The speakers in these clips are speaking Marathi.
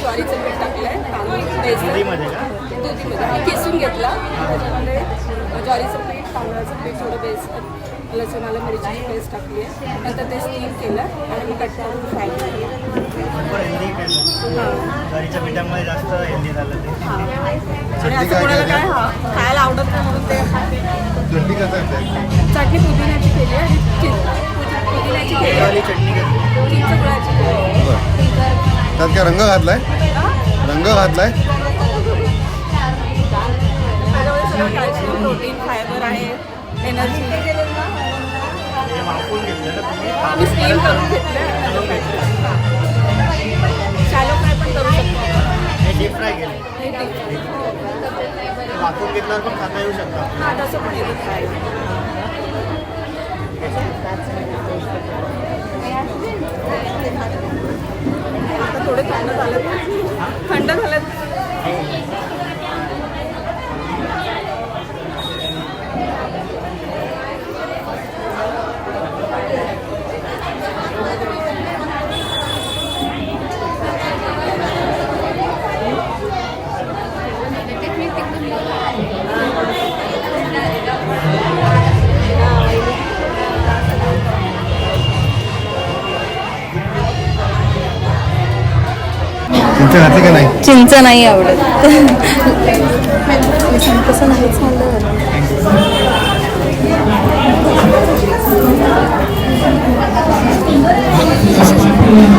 ज्वारीचं पीठ टाकलंय, तांदूळ, बेसन दुधीमध्ये हा किसून घेतला. त्याच्यामध्ये ज्वारीचं पीठ, तांदळाचं पीठ, थोडं बेसन, लसूण आलं मिरचीची पेस्ट टाकली आहे. नंतर ते स्टीम केलं आणि मी कट करून फ्राय केलं. ज्वारीच्या पिठामुळे जास्त हेल्दी झालं ते. आणि असं कोणाला काय खायला आवडत नाही म्हणून ते चटणी पुदिन्याची केली आणि पुदिन्याची केली, चिंच गुळाची केली. त्यात काय रंग घातलाय? रंग घातलाय? त्याच्यामध्ये सगळं कॅल्शियम, प्रोटीन, फायबर आहे, एनर्जी. आम्ही स्टीम करून घेतलं. शॅलो फ्राय पण करू शकतो. डीप फ्राय केलं, वाफवून घेतल्यावर पण खाता येऊ शकतं. हां, तसं पण येतं फ्राय. आता थोडे थंड झालं, थंड झालं. चिंच घातली का नाही? चिंच नाही आवडत. कसं नाही चाललं.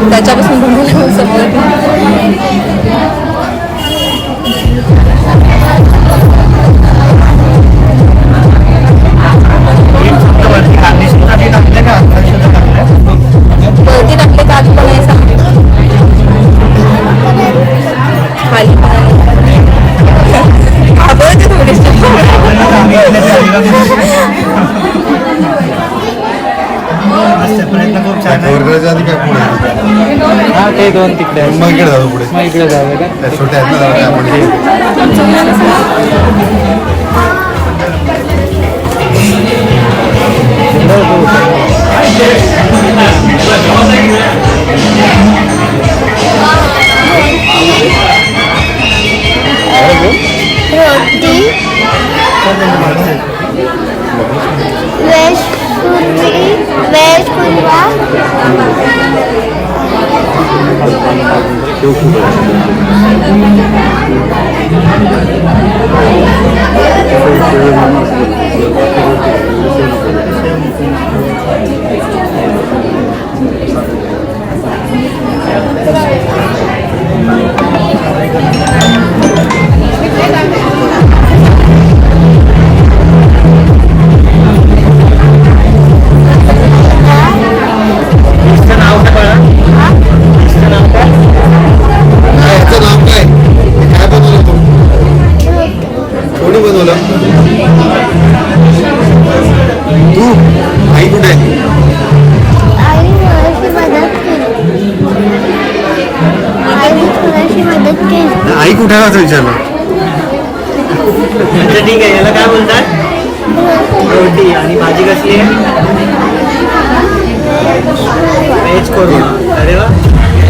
त्याच्यापासून बनवलं सगळं. वरती टाकले का आधी पण नाही सांगितलं. खाली आवडते थोडीशी. प्रयत्न खूप छान आहे. आधी काय पुढे? हा, ते दोन तिकडे मग इकडे जाऊ पुढे. मग इकडे जावे का? छोटे आहेत ना जरा रोटी, वेज पुरी, वेज पुलाव, आई कुठे आहे असं विचारलं. ठीक आहे, याला काय बोलतात? रोटी. आणि भाजी कसली आहे? व्हेज करू. अरे वा,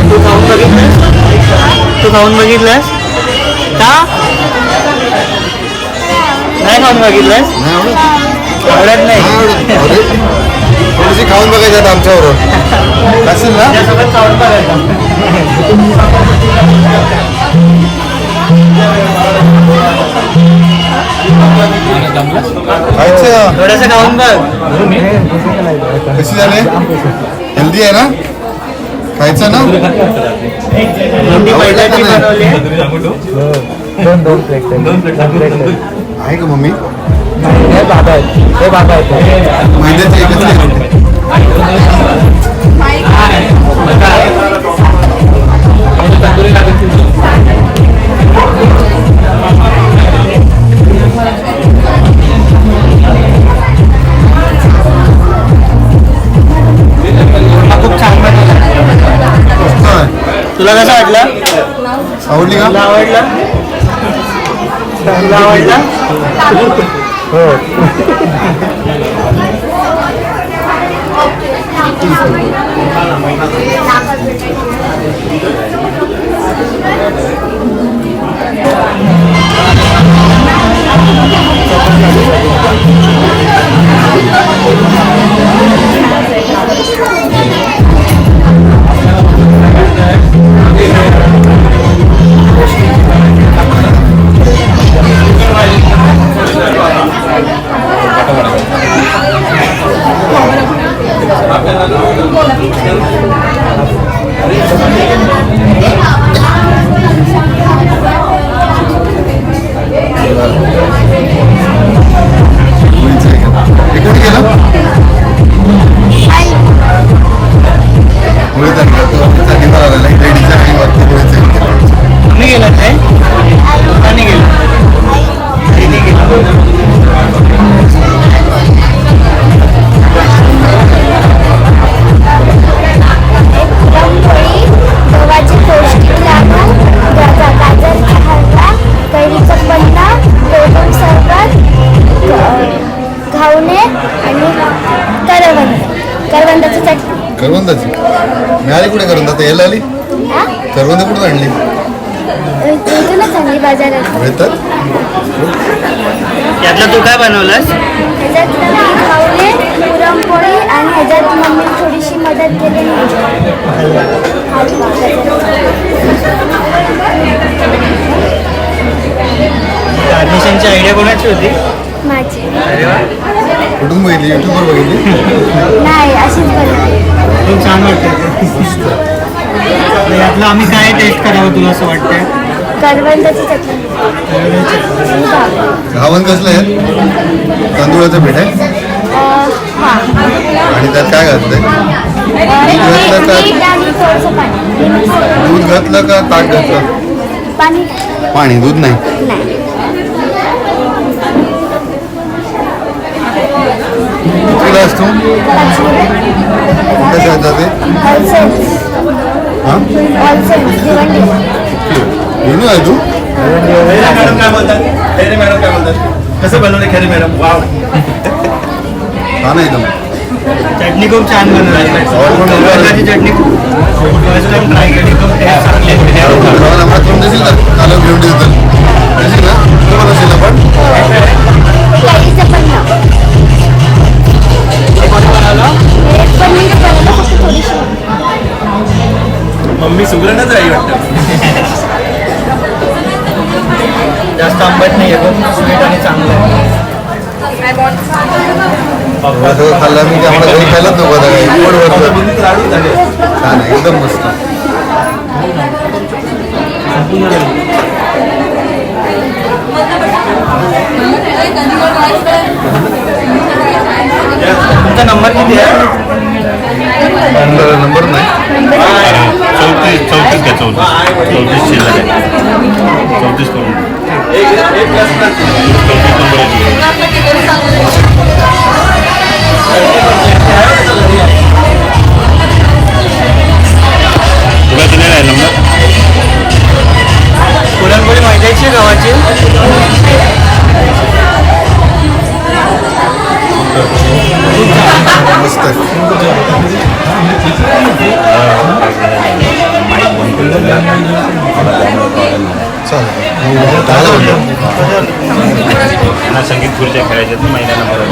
तू खाऊन बघितलंस? तू खाऊन बघितलंस का? नाही खाऊन बघितलंस? आवडत नाही. थोडीशी खाऊन बघायच्यात आमच्याबरोबर असेल ना? त्यासोबत खाऊन बघायचं. खायचं थोडंसं खाऊन बघ. कशी झाले? हेल्दी आहे ना? खायचं ना? रोटी मैद्याची बनवली आहे. दोन प्लेट आहे का मम्मी? हे बाबा आहेत मैद्याची एकच आहे रोटी. खूप छान बनवलं. तुला कसं वाटलं? आवडली का? तुला आवडलं? तुला आवडलं? हो. करवंदाची मिळाली कुठे करवंद आता यायला आली करवंद कुठून आणली इथूनच चांगली बाजारात मिळतात यातलं तू काय बनवलंस? ह्याच्यात खावले पुरणपोळी आणि ह्याच्यात मम्मी थोडीशी मदत केली ॲडमिशनची आयडिया कोणाची होती? माझी अरे वा, कुठून बघितली युट्यूबवर बघितली नाही अशीच बनवली खूप छान वाटतं. यातलं आम्ही काय टेस्ट करावं तुला असं वाटतंय? करवंदाची चटणी आणि भात. घावन कसलं आहे तांदूळाचं पीठ आहे हां आणि त्यात काय घातलंय मीठ आणि थोडंसं पाणी दूध घातलं का ताक घातलं पाणी पाणी दूध नाही नाही कितीला असतो कसं जाते ऑलसेन्स हां ऑलसेन्स भिवंडी घेऊन आहे तू मॅडम काय बोलतात खैरे मॅडम काय बोलतात कसं बनवले खैरे मॅडम वाव हा नाही एकदम चटणी खूप छान बनवली. आवड पण करवंदाची चटणी फर्स्ट टाइम ट्राय केली. खूप टेस्ट चांगली आहे. आम्हाला करून देशील का कालव घेऊन देतील देशील ना तुम्हाला असेल आपण प्यायचं पण ना एक पनीर बनवलं फक्त थोडीशी मम्मी सुगरणच राही वाटतं जास्त आंबट नाही आहे, खूप स्वीट आणि चांगलं आहे. सगळं खाल्लं मी आम्हाला घरी खायलाच नको आता काही पोट भरलं लाडू झाले छान आहे एकदम मस्त तुमचा नंबर किती आहे? नंबर नाही 34 घ्या 34 शिल्लक आहे 34 करून एक ग्लास 34 नंबर आहे. तुला दिलेला आहे नंबर. पुरणपोळी मैद्याची आहे गव्हाची? मस्त आहे चालेल चांगलं होतं त्यांना संगीत खुर्च्या खेळायच्या तर महिला नंबर आहे.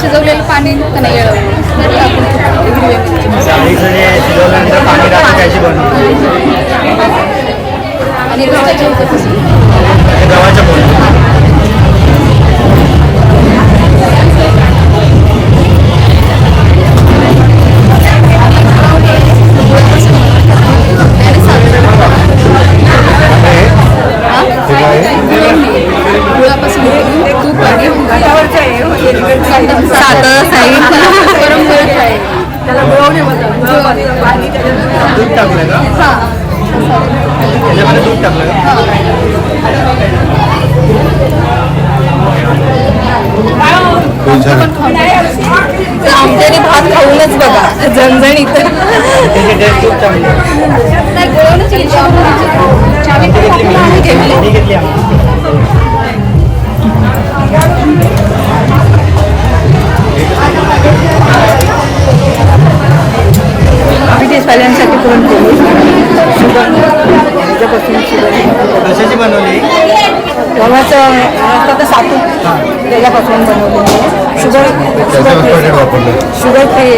शिजवलेलं पाणी त्याने डाळीचं जे शिजवल्यानंतर पाणी राहतं त्याची बनवली. आणि गव्हाच्या उपवासाची. गव्हाच्या पोळी. गुळापासून तूप आणि साखर साईड गरम गरम आहे त्याला गुळवणी म्हणतात पाणी त्याच्यात दूध टाकलं का? त्याच्यामध्ये दूध टाकलं का? खूप छान आहे आमच्याने भात खाऊनच बघा झणझणीत त्याची टेस्ट खूप चांगली आहे. नाही गोळूनच ती घेतली आम्ही. देशवाल्यांसाठी पुरणपोळी कशाची बनवली? गव्हाचं तर सातू त्याच्यापासून बनवलेली आहे. शुगर वापरलं शुगर फ्री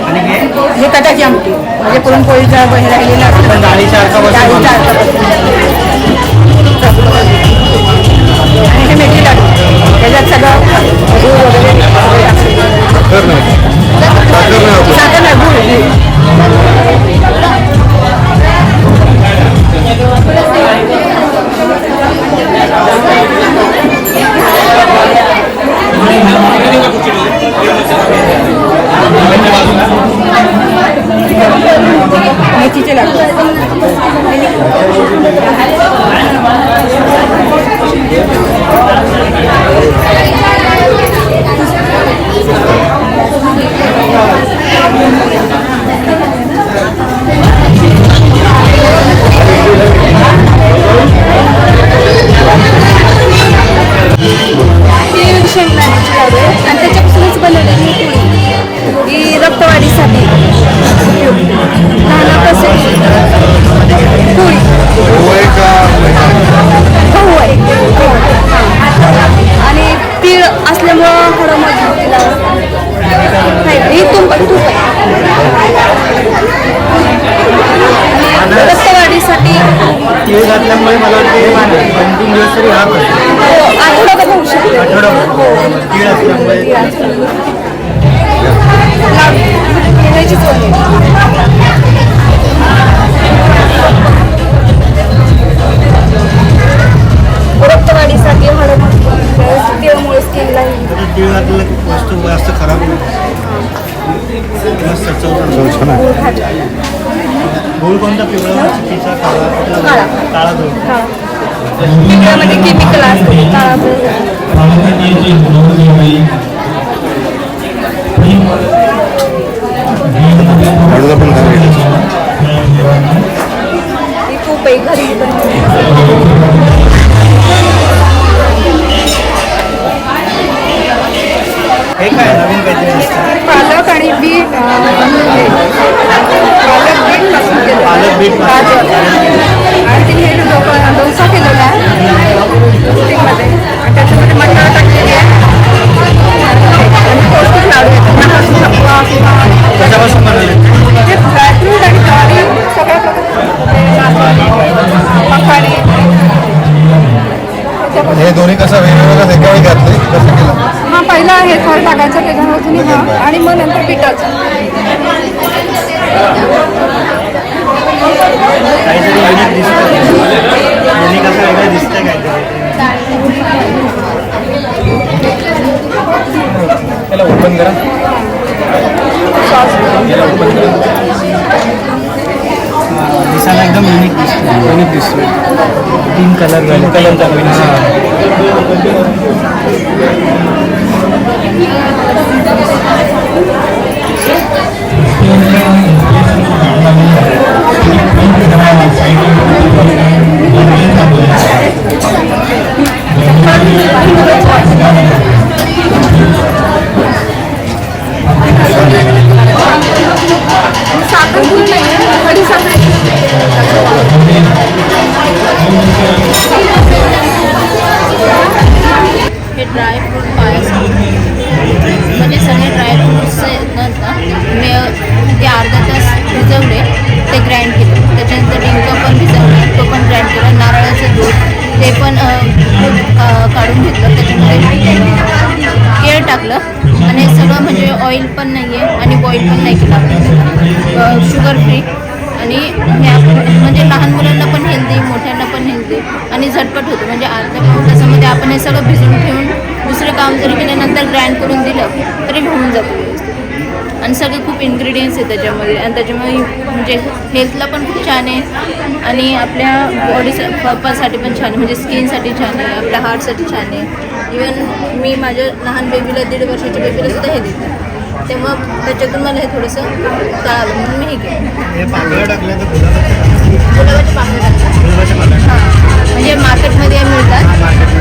आणि हे कटाची आमटी म्हणजे पुरणपोळीचा हे राहिलेला पण डाळीच्या अर्कापासून डाळीचा आणि हे मेथी लाडू त्याच्यात सगळं गूळ वगैरे साखर नाही साखर नाही वापरलं साखर नाही गूळ मेथीचे लाडू 2-3 दिवस तरी हा करतो. आठवडाभर होऊ शकते. आठवडाभर तीळ असल्यामुळे केळ्याची चोळणी. रक्तवाढीसाठी हळद तिळमुळे स्किनलाही तीळ घातलेलं खूप वस्तू जास्त खराब होईल. मस्त चव. गूळ कोणता? पिवळा, चिकीचा, काळा? काळा गूळ. तिळामध्ये केमिकल असते. काळा हळूदा पण घालायची. खूप आहे घरी हे काय नवीन काहीतरी असतं? पालक आणि बीट पालक बीट पासून केलं. पालक बीट आणि तिने हे डोसा केलेला आहे स्टिकमध्ये आणि त्याच्यामध्ये मटार टाकलेली आहे आणि पौष्टिक लाडू आहेत. त्यापासून थकवा किंवा कशापासून बनवले? ते ड्रायफ्रूट आणि ज्वारी सगळ्या मखाणे हे दोन्ही कसं वेगवेगळं एका वेळी घातले कसं केलं? हा पहिला हे थर टाकायचं त्याच्यावरतून हा आणि मग नंतर पिठाचं. काहीतरी युनिक दिसतं. युनिक असं वेगळं दिसतंय काहीतरी. त्याला ओपन करा. दिसायला एकदम युनिक दिसतं. युनिक दिसतोय. 3 कलर साखर गुळ नाही आहे खडी साखर. हे ड्रायफ्रूट पायस म्हणजे सगळे ड्रायफ्रूट्स आहेत ना मी ते अर्धा तास भिजवले, ते ग्राइंड केलं. त्याच्यानंतर डिंक पण भिजवला, तो पण ग्राइंड केला. नारळाचं दूध ते पण काढून घेतलं. त्याच्यामध्ये केळ टाकलं आणि हे सगळं म्हणजे ऑइल पण नाही आहे आणि बॉईल पण नाही केलं. शुगर फ्री आणि ह्या म्हणजे लहान मुलांना पण हेल्दी, मोठ्यांना पण हेल्दी आणि झटपट होतं. म्हणजे अर्ध्या पाऊण तासामध्ये आपण हे सगळं भिजवून ठेवून दुसरं काम जरी केल्यानंतर ग्राइंड करून दिलं तरी होऊन जातं व्यवस्थित. आणि सगळे खूप इन्ग्रेडियंट्स आहेत त्याच्यामध्ये आणि त्याच्यामुळे म्हणजे हेल्थला पण खूप छान आहे आणि आपल्या बॉडीसाठी पण छान आहे. म्हणजे स्किनसाठी छान आहे, आपल्या हार्टसाठी छान आहे. इवन मी माझ्या लहान बेबीला 1.5 वर्षाच्या बेबीला सुद्धा हे देते. तेव्हा त्याच्यातून मला हे थोडंसं कळालं म्हणून मी हे केलं. हे पाकळ्या टाकल्या तर गुलाबाचे पाकळ्या टाकतात. गुलाबाच्या पाकळ्या. हां म्हणजे मार्केटमध्ये मिळतात.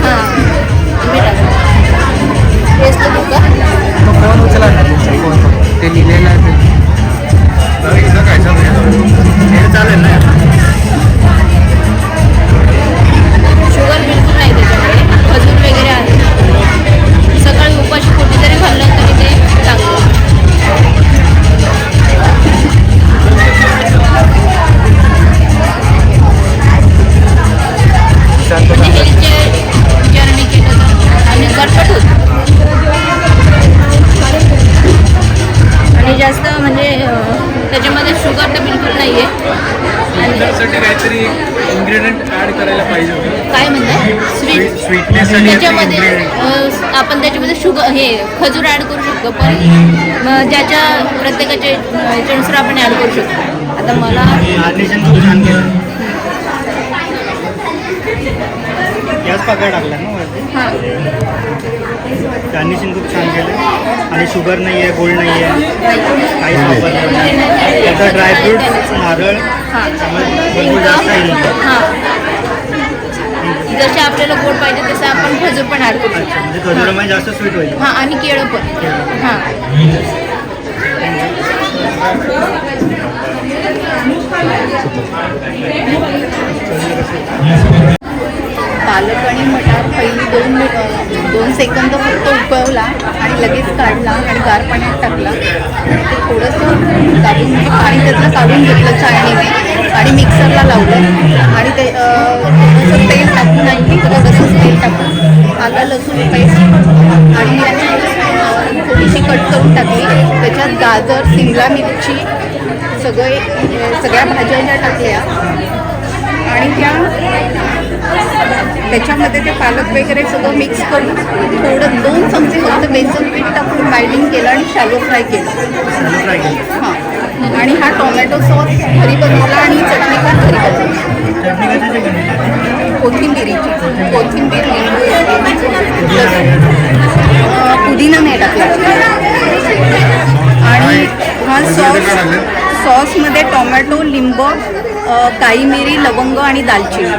हां मी टाकतो. टेस्ट बघू का? फोन उचला ना तुमचा फोन. ते लिहिलेलं आहे ते. हे चालेल ना? शुगर बिलकुल नाही त्याच्यामध्ये, खजूर वगैरे आहे. सकाळी उपाशी पोटी जरी खाल्लं तरी ते चांगलं. म्हणजे हेल्थचे जर्नी केलं तर आणि झटपट होतं आणि जास्त म्हणजे त्याच्यामध्ये शुगर तर बिलकुल नाही आहे. आणि त्यासाठी काहीतरी इन्ग्रेडियंट ॲड करायला पाहिजे होतं. काय म्हणतात स्वीट स्वीटनेससाठी त्याच्यामध्ये आपण त्याच्यामध्ये शुगर हे खजूर ॲड करू शकतो, पण ज्याच्या प्रत्येकाच्या याच्यानुसार आपण ॲड करू शकतो. आता मला गार्निशिंग खूप छान केलं. याच पाकळ्या टाकल्या ना वरती? हां गार्निशिंग खूप छान केलं आणि शुगर नाही आहे, गोल्ड नाही आहे, काहीच वापरलं नाही. त्याचा ड्रायफ्रूट, नारळ हां भरपूर जास्त आहे. हां जसे आपल्याला गोड पाहिजे तसं आपण खजूर पण ॲड करू शकतो. म्हणजे खजुरामध्ये जास्त स्वीट होईल. हां आणि केळं पण. हां पालक आणि मटार पहिली 2 सेकंद फक्त उकळवला आणि लगेच काढला आणि गार पाण्यात टाकला आणि ते थोडंसं काढून म्हणजे पाणी त्यातलं काढून घेतलं चाळणीने आणि मिक्सरला लावलं आणि ते थोडंसं तेल टाकून आणि तसंच तेल टाकून आलं लसूण पेस्ट आणि मिरची थोडीशी कट करून टाकली. त्याच्यात गाजर, शिमला मिरची सगळ्या भाज्या ज्या टाकल्या आणि त्याच्यामध्ये ते पालक वगैरे सगळं मिक्स करून थोडं 2 चमचे फक्त बेसन पीठ टाकून बाइंडिंग केलं आणि शॅलो फ्राय केलं. हां आणि हा टोमॅटो सॉस घरी बनवला आणि चटणी पण घरी बनवली. कोथिंबीर पुदिना नाही टाकला. आणि हा सॉसमध्ये टोमॅटो, लिंब, काळी मिरी, लवंग आणि दालचिनी.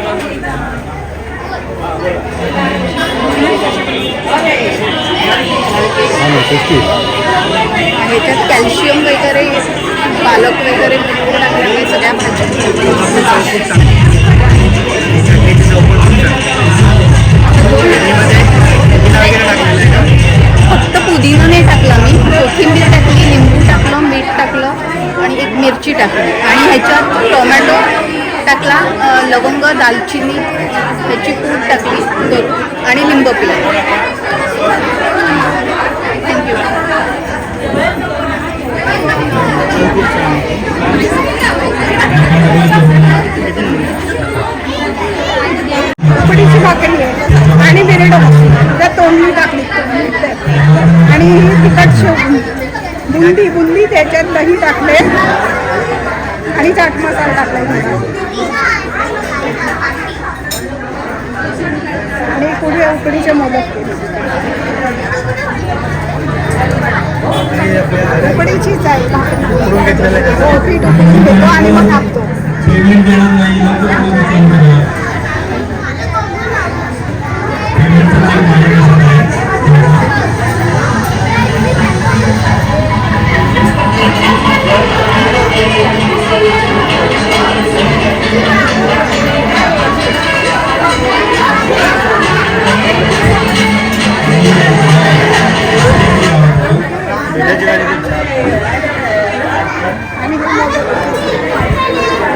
ह्याच्यात कॅल्शियम वगैरे पालक वगैरे भरपूर टाकल्यामुळे सगळ्या भाज्या फक्त पुदिना नाही टाकला मी, कोथिंबीर टाकली, लिंबू टाकलं, मीठ टाकलं आणि एक मिरची टाकली आणि ह्याच्यात टोमॅटो टाकला, लवंग, दालचिनी त्याची पूड टाकली करून आणि लिंब पिळलं. उकडीची भाकरी आहे आणि बिरेडो त्या तोंडणी टाकली आणि तिखट शेव बुंदी त्याच्यात दही टाकले आणि चाट मसाला टाकला आणि उकडीचे मोदक केले. उकडीचीच आहे पीठ उकडून घेतो आणि मग टाकतो.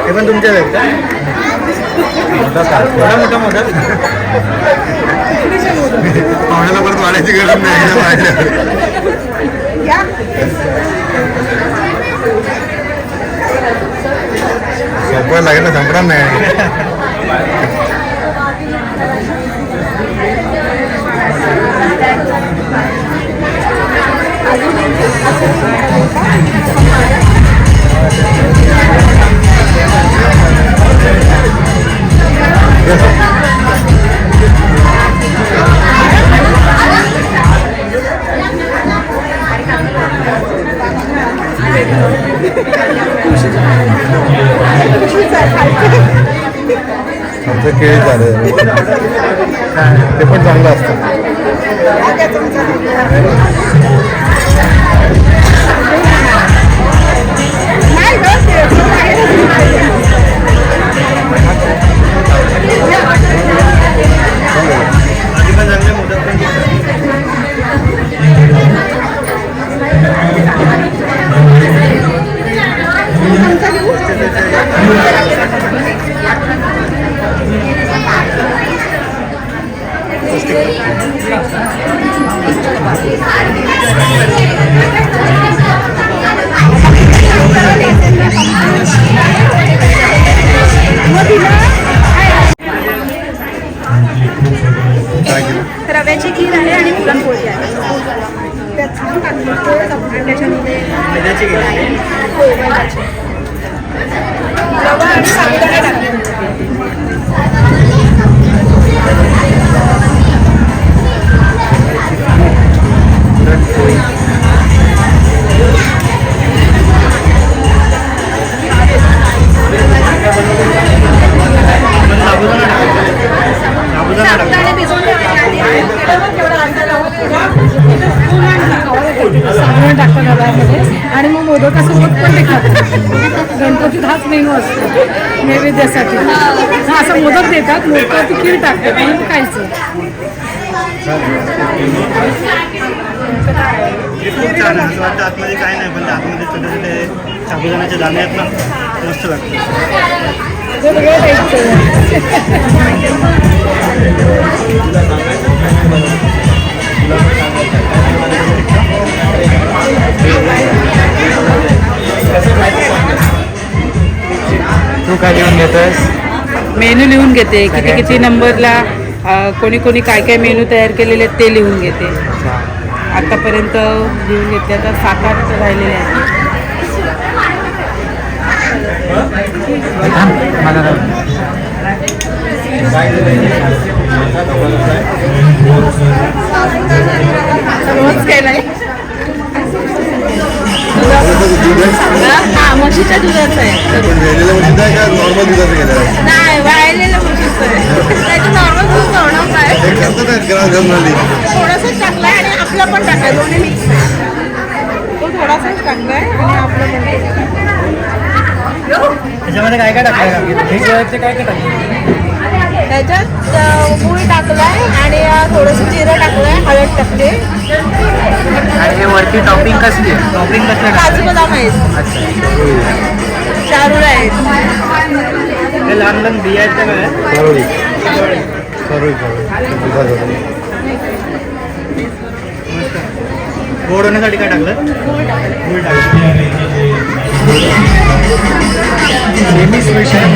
हे पण तुमच्याच आहेत का? मोठा मोठा पाहुण्याला परत वाढायची गरज नाही. संपवायला लागेल ना, संपणार नाही. आमचं केळी झालं ते पण चांगलं असतं. रव्याची खीर आहे आणि पुरणपोळी आहे. त्यात छान टाकली त्याच्यामध्ये रवा आणि साखर टाकली. साबण टाकतात रव्यामध्ये आणि मग मोदकासोबत पण ते खातात. गणपतीत हाच मेनू असतो नैवेद्यासाठी. हा असं मोदक देतात, मोदकाची खीर टाकतात म्हणून खायचं. खूप छान आहे. असं वाटतं आतमध्ये काय नाही, पण आतमध्ये छोटे छोटे साबुदाण्याचे दाणे आहेत ना, मस्त लागतं. तू काय लिहून घेतोस? मेनू लिहून घेते, किती किती नंबरला कोणी कोणी काय काय मेनू तयार केलेले आहेत ते लिहून घेते. आतापर्यंत लिहून घेतले, आता 7-8 राहिलेले आहेत. मला रोज केलंय हा म्हशीच्या दुधाचं आहे. पण वेळेला म्हणजे काय का नॉर्मल दुधाचं केलं आहे? नाही वाळलेलं म्हशीचं आहे. त्याचं नॉर्मल दूध बनवत आहे. हे करतात आहेत ग्रास घालून आली. थोडंसंच टाकलंय आणि आपलं पण टाकलंय, दोन्ही मिक्स आहे. तो थोडासाच टाकलाय आणि आपलं पण त्याच्यामध्ये काय काय टाकलं? काय काय टाकलं? त्याच्यात गूळ टाकलाय आणि थोडंसं जिरं टाकलंय, हळद टाकते, आणि हे वरती टॉपिंग कसली आहे? टॉपिंग कसलं काजू बदाम आहेत, अच्छा, चारुळ आहेत. ते लहान लहान बिया आहेत त्या काय? करोळी. गोड होण्यासाठी काय टाकलं? गूळ टाकलं. सेमी स्पेशल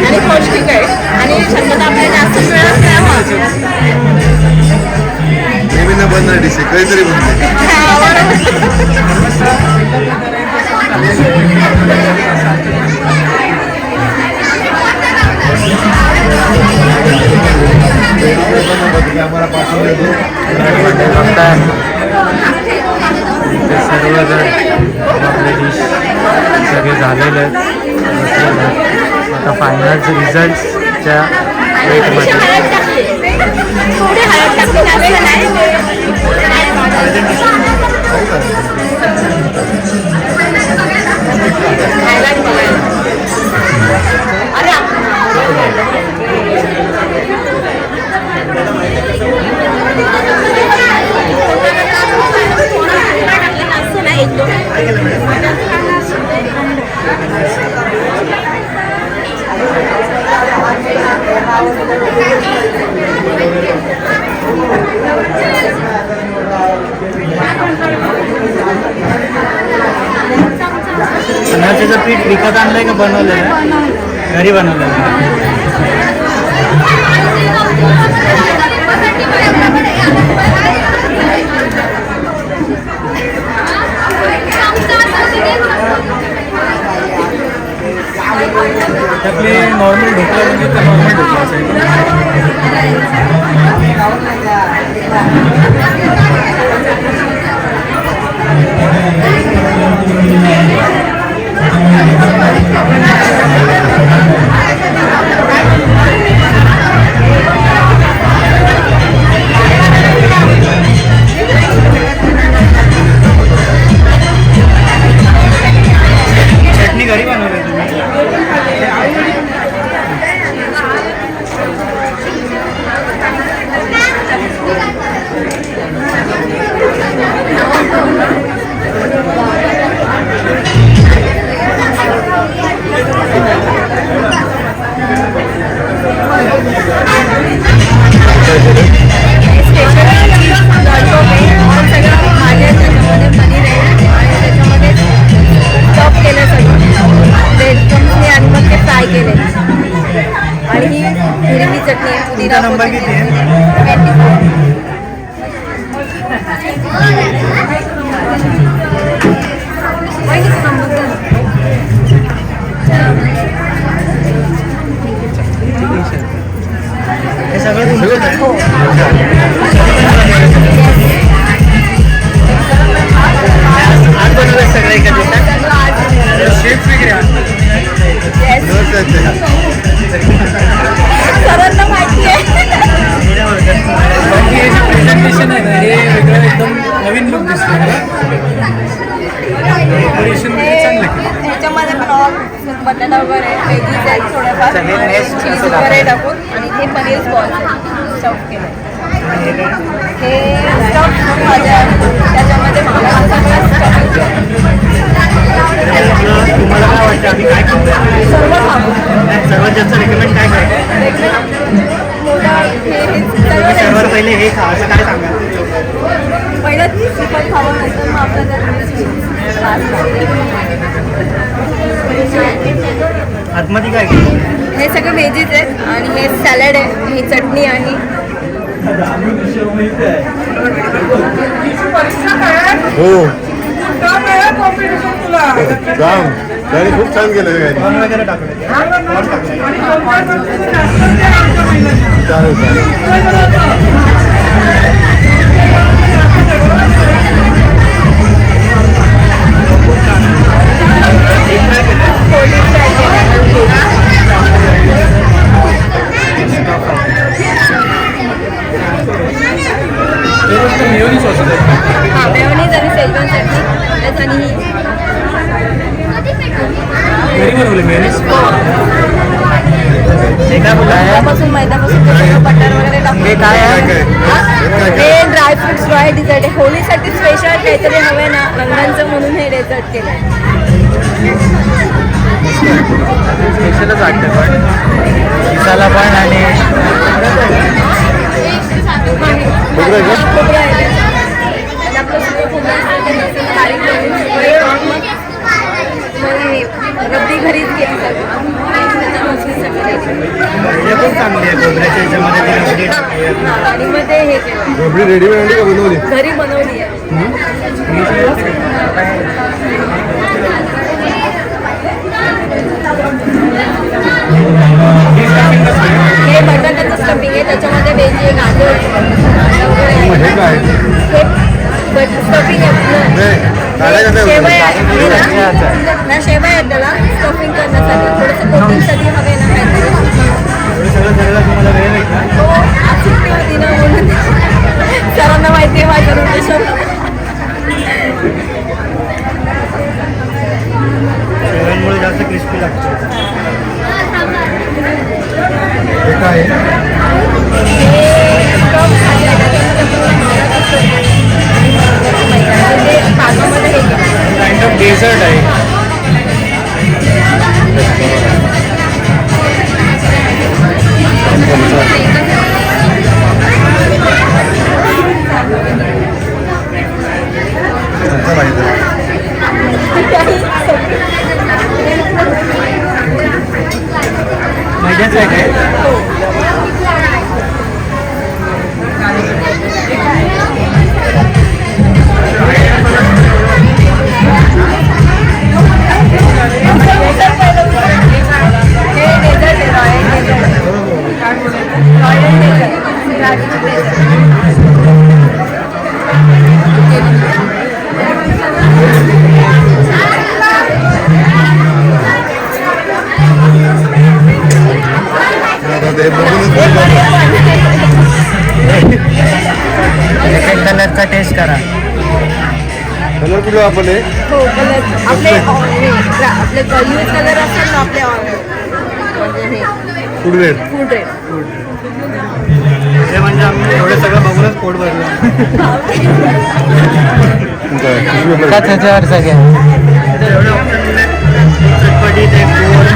आणि पौष्टिक आहे आणि शक्यता आपल्याला जास्त मिळत नाही. नेहमी न बनणार डिश आहे, कधीतरी बनते. आम्हाला पाठवून देतो. ते सर्वजण आपले डिश सगळे झालेले आहेत. आता फायनल रिझल्टच्या वेटमध्ये हळद टाकली, थोडी हळद टाकली, जास्त नाही. अनारच्याचं पीठ विकत आणलंय का बनवलेलं आहे? घरी बनवलेलं आहे. आपले नॉर्मल ढोकळा म्हणजे नॉर्मल ढोकळा असेल. चटणी घरी बनवली तुम्ही? तुमचा नंबर किती आहे? हे सगळं तुमचंच आहे? आज बनवलं सगळं एका दिवसात? शेफ वगैरे सर्वांना माहिती आहे. बाकी हे जे प्रेझेंटेशन आहे ना, हे वेगळं एकदम नवीन लुक दिसतो मला. डेकोरेशन चांगलं केलं. ह्याच्यामध्ये पण बटाटा वगैरे वेगळीच आहेत थोडंफार, चीज वगैरे टाकून आणि हे पनीर बॉल चॉप केलं. हे स्टफ माझ्या त्याच्यामध्ये मला सगळं stuff तुम्हाला काय वाटतं आम्ही काय करू? सर्व खाऊ सर्वात जास्त रेकमेंड काय करतो? सर्वात पहिले हे खा असं काय सांगाल? पहिलं चिकन खावं नंतर मग आतमध्ये काय केलं? हे सगळे व्हेजीज आहेत आणि हे सॅलड आहे, ही चटणी आहे. हो जाम त्याने खूप छान केलं काय कॉर्न वगैरे टाकलं. कॉर्न टाकलं. हां मेयोनीज आणि शेजवान चटणी त्याच आणि ही हे काय बोलला? मैद्यापासून त्याच्यावर बटर वगैरे टाकून हे काय आहे? हे ड्रायफ्रुट्स ड्राय डिझर्ट आहे. होळीसाठी स्पेशल काहीतरी हवं ना रंगांचं म्हणून हे डेझर्ट केलं आहे. स्पेशलच वाटतं पण दिसायला पण आणि खोबरं आहे आणि आपलं सगळं खोबरं असतं ते मिक्सरला बारीक करून तुम्हाला हे रबडी घरीच केली सगळं हे खूप चांगली आहे. खोबऱ्याच्या ह्याच्यामध्ये ती रबडी टाकली आहे. आणि मग ते हे केलं रबडी रेडीमेड आणली का बनवली? घरी बनवली आहे. हे बटाट्याचं स्टफिंग आहे त्याच्यामध्ये वेजी गाजर वगैरे मग हे काय हे स्टफिंग आहे नाही काढायचं नाही शेवया होतं. आहे ना शेवया आहेत त्याला स्टफिंग करण्यासाठी थोडंसं कोटिंगसाठी हवे ना काहीतरी एवढं सगळं करायला तुम्हाला वेळ आहे का? हो आज सुट्टी होती ना म्हणून सरांना माहिती आहे माझं रोटेशन शेवयांमुळे जास्त क्रिस्पी लागतं. हे काय आहे? काइंड ऑफ डेझर्ट आहे. तुमचं माहिती आहे. मैद्याचं आहे काय? आता ते बघूनच कलरचा टेस्ट करा. कलर कुठे आपण हे हो कलर आपले आपले यूज कलर असतात ना आपले म्हणजे हे फूड रेड फूड रेड हे म्हणजे आम्ही एवढं सगळं बघूनच पोट भरलं. त्याच्यावर सगळ्या एवढं ऑप्शन चटपटीत एक गोड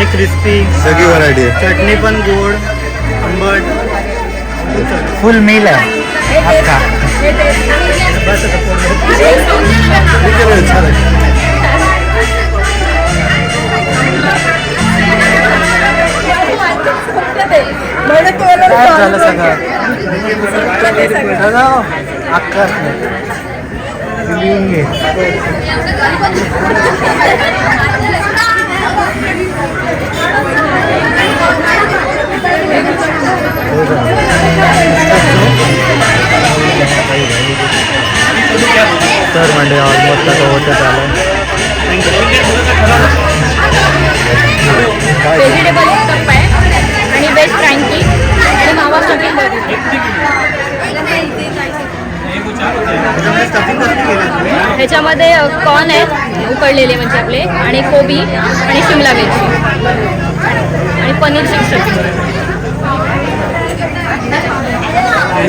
एक क्रिस्पी सगळी व्हरायटी आहे. चटणी पण गोड आंबट फुल मील आहे. बस आता पोट भरलं. ठीक आहे, छान आहे. काय झालं सगळं अक्का लिहून घे. तर म्हणजे ऑलमोस्ट आता होतच आलं. व्हेजिटेबल कप आहे आणि वेज फ्रँकी आणि मावा स्टफिंग ह्याच्यामध्ये कॉर्न आहेत उकडलेले म्हणजे आपले आणि कोबी आणि शिमला मिरची आणि पनीर स्टफिंग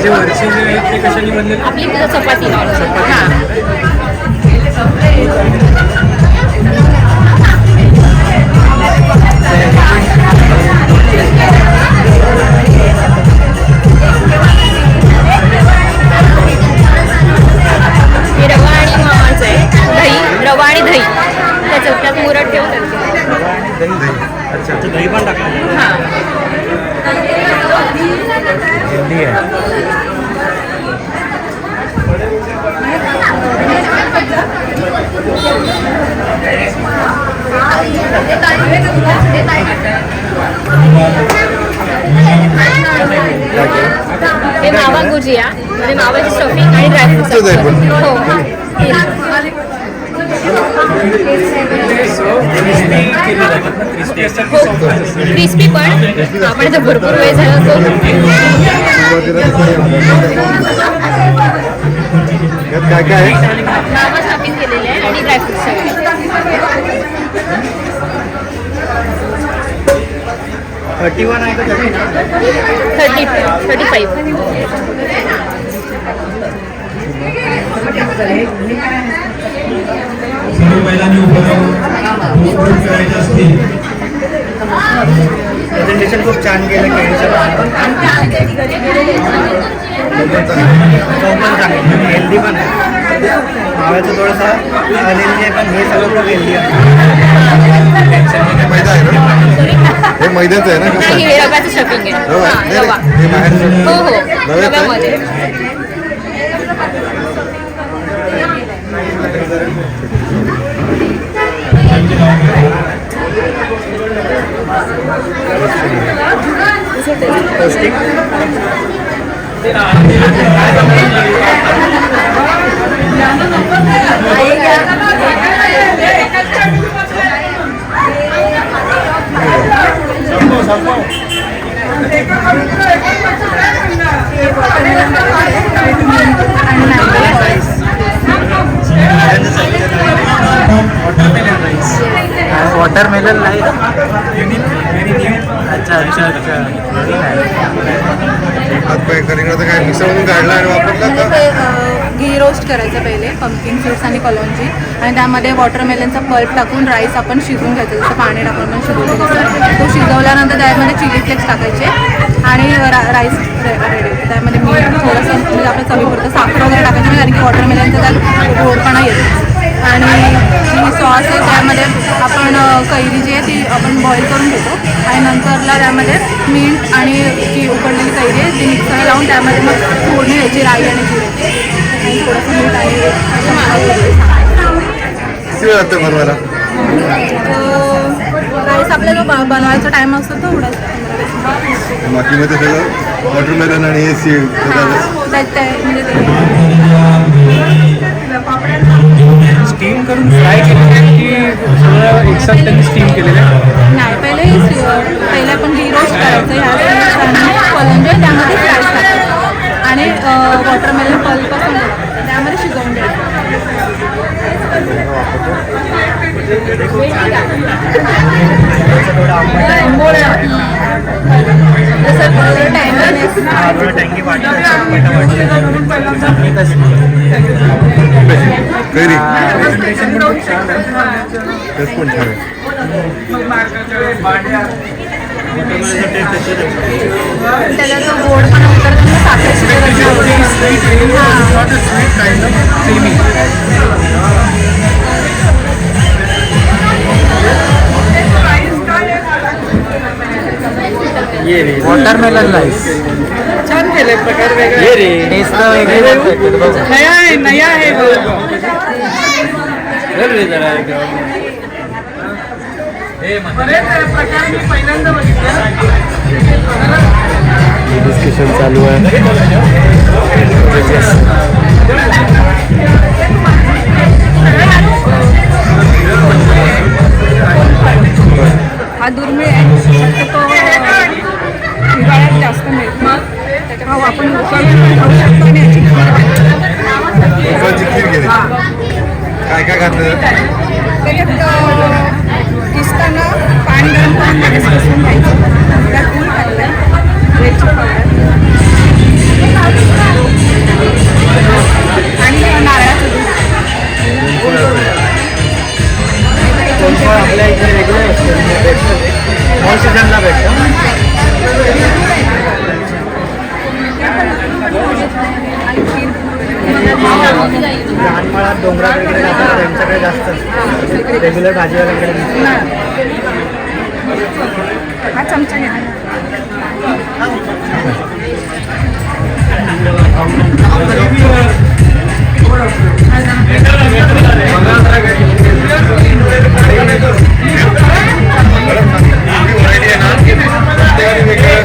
हे जे वरचे जे आहेत ते कशाने बनलेले? आपली चपाती हां हे रवा आणि मावाचं आहे. दही, रवा आणि दही त्याच्यात त्यात मुरड ठेवून दही. अच्छा दही पण टाकलं. हां हेल्दी आहे. हे मावा गुजिया म्हणजे मावाची स्टफिंग आणि ड्रायफ्रूट आहे पण. हो क्रिस्पी पण आपण इथं भरपूर वेळ झाला तो यात काय काय आहे? मावा स्टफिंग केलेले आहे आणि ड्रायफ्रूट सगळे 31 आहे का 35 सर्व महिलांनी उपक्रम करायचे असतील प्रेझेंटेशन खूप छान केलं केळीचं हेल्दी पण आहे. माव्याचं थोडंसं अनहेल्दी आहे पण हे सगळं खूप हेल्दी आहे. मैदा आहे ना? हे मैद्याचं आहे ना? कसं नाही आहे? हे रव्याचं स्टफिंग आहे रवा हां नाही, रवा नाही, हे बाहेरचं हो हो रव्याचं आहे? रव्यामध्ये पौष्टिक. Watermelon light. अच्छा अच्छा अच्छा. हातपाय कलिंगडाचं काय मिसळून काढला आणि वापरला का? ते घी रोस्ट करायचं पहिले पंपकिन सीड्स आणि कलौंजी आणि त्यामध्ये वॉटरमेलनचा पल्प टाकून राईस आपण शिजवून घ्यायचं जसं पाणी टाकून आपण शिजवतो तसं तो शिजवल्यानंतर त्यामध्ये चिली फ्लेक्स टाकायचे आणि राईस रेडी त्यामध्ये मीठ थोडंसं म्हणजे आपल्या चवीपुरतं साखर वगैरे टाकायचं कारण की वॉटरमेलनचा त्यात गोडपणा येतो आणि जी सॉस आहे त्यामध्ये आपण कैरी जी आहे ती आपण बॉईल करून घेतो आणि नंतरला त्यामध्ये मीठ आणि जी उकडलेली कैरी आहे ती मिक्सरला लावून त्यामध्ये मग फोडणी द्यायची राई आणि जिऱ्याची आणि थोडंसं मीठ आणि किती वेळ लागतं बनवायला? राईस आपल्याला बनवायचा टाईम असतो तेवढाच बाकीमध्ये सगळं वॉटरमेलन आणि हे सीड म्हणजे स्टीम करून फ्राय केलेलं की सगळं एकसाथ त्यांनी स्टीम केलेलं आहे? नाही पहिले आपण घी रोस्ट करायचं ह्या कलंजी त्यामध्ये फ्राय टाकायचं आणि वॉटरमेलन पल्प असं त्यामध्ये शिजवून द्यायचं. कैरी तेच पण छान आहे. त्याचा जो गोडपणा उतरतो वॉटरमेलन राईस छान केले प्रकार वेगळे. ये रे टेस्ट वेगळी. नया आहे नया आहे बरेच प्रकार मी पहिल्यांदा बघितलं. डिस्कशन चालू आहे. हा दुर्मिळ आहे तो हिवाळ्यात जास्त मिळतो त्याच्यामुळे आपण उकळून खाऊ शकतो आणि याची उकळाची खीर केली. काय काय घातलं? त्याच्यात किसताना पाणी गरम करून लगेच किसून घ्यायचं त्यात गूळ टाकलं वेलची पावडर लहान मुळात डोंगरात वगैरे जातात त्यांच्याकडे जास्त रेग्युलर भाजीवाल्यांकडे हा चमचा घ्या.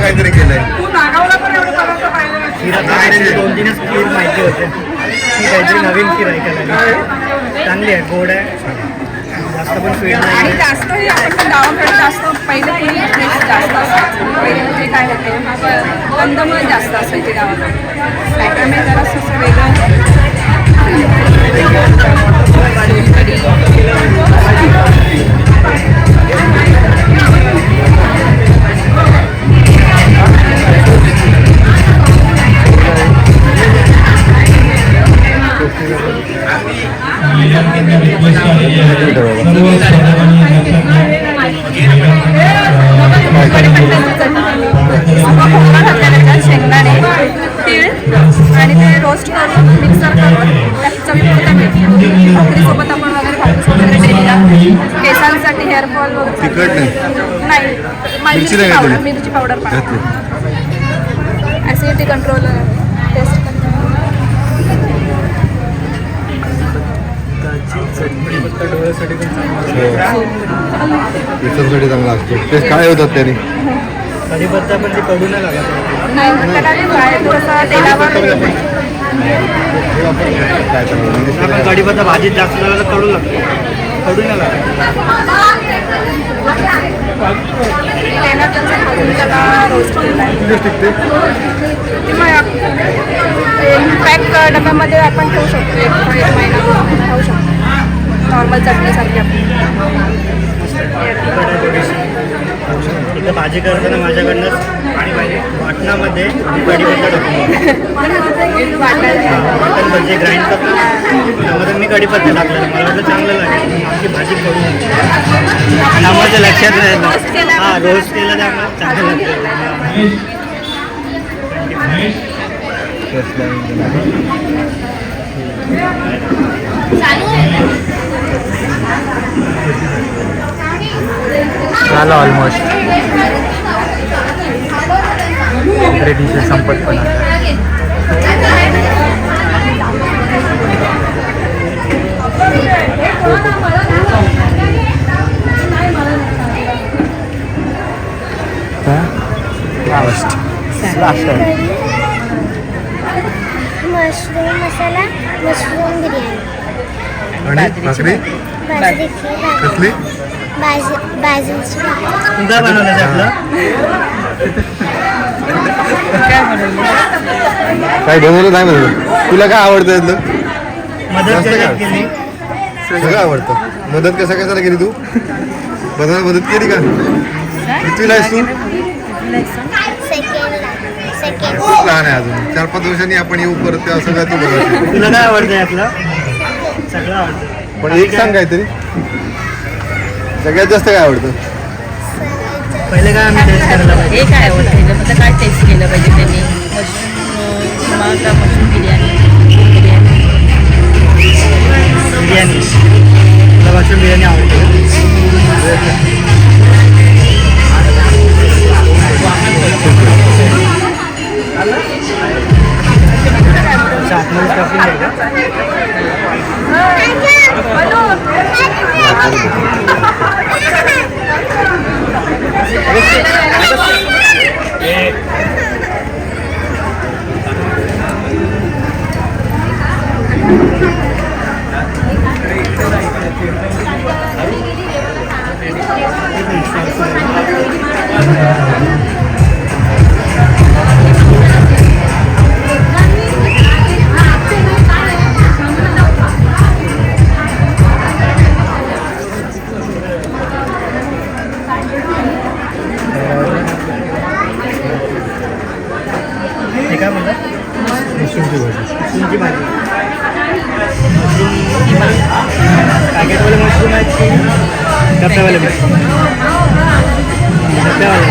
काहीतरी केलंय. दोन तीनच खीर माहिती होते. ही काहीतरी नवीन खीर ऐकायला चांगली आहे, गोड आहे, जास्त पण स्वीट आणि नाही. जास्त हे आपण गावाकडे जास्त पहिले पूर्वी टेस्ट जास्त असायची. पहिले म्हणजे काय होते कंदमुळे जास्त असायचे गावाकडे. त्याच्यामुळे जरासं असं वेगळं. शेंगदाणे तीळ आणि ते रोस्ट करून मिक्सर करून त्याची चवीपुरता मिळते. भाकरीसोबत आपण वगैरे भाकरीसोबत वगैरे डेलीला केसांसाठी हेअरफॉल तिखट नाही. मिरची नाही घातली? मिरची पावडर ॲसिडिटी कंट्रोल टेस्ट डोळ्यासाठी पण केसांसाठी चांगला असतो. ते काय होतात त्याने? कढीपत्ता पण ते कडू नाही लागत. नाही तेलावर आपण कढीपत्ता भाजीत जास्त लागला तर कडू लागतो, कडू नाही लागत. त्याला रोस्ट केला पॅक डब्यामध्ये आपण ठेवू शकतो. एक महिना ठेवू शकतो. नॉर्मल चटणीसारखी इथं भाजी करताना माझ्याकडनं आणि माझ्या वाटणामध्ये कढीपत्ता टाकतो. वाटण भजी ग्राइंड करतो त्यामध्ये मी कढीपत्ता टाकला. मला वाटलं चांगलं लागेल की भाजी करून त्यामुळे लक्षात राहिलं. हां रोस्ट केलं त्यामुळे चांगलं लागतं. झालं ऑलमोस्ट. डिशेस संपत पण लास्ट मशरूम मसाला, मशरूम बिर्याणी, आणि भाकरी बाजरी खीर, कसली? बाजरीची भाकरी. तुझा बनवलं आपलं काय बनवलं नाही बनवलं? तुला काय आवडतं यातलं? मदत जास्त केली काय? केली. सगळं आवडतं. मदत कशाला केली तू? बनवायला मदत केली का? कितवीला आहेस तू? सेकंड खूप लहान आहे अजून. 4-5 वर्षांनी आपण येऊ परत त्या सगळ्या तू बनवशील. तुला काय आवडतं यातलं? सगळं आवडतं. पण एक सांग काहीतरी, सगळ्यात जास्त काय आवडतं? पहिले काय आम्ही टेस्ट करायला पाहिजे. हे काय आवडतं त्याच्यामध्ये काय टेस्ट केलं पाहिजे त्यांनी? मशरूम का मशरूम बिर्याणी बिर्याणी तुला मशरूम बिर्याणी आवडते? आतमध्ये स्टफिंग आहे का? मशरूमची भाजी. पॅकेटवाले मशरूम आहेत की डब्यावाले मशरूम? डब्यावाले.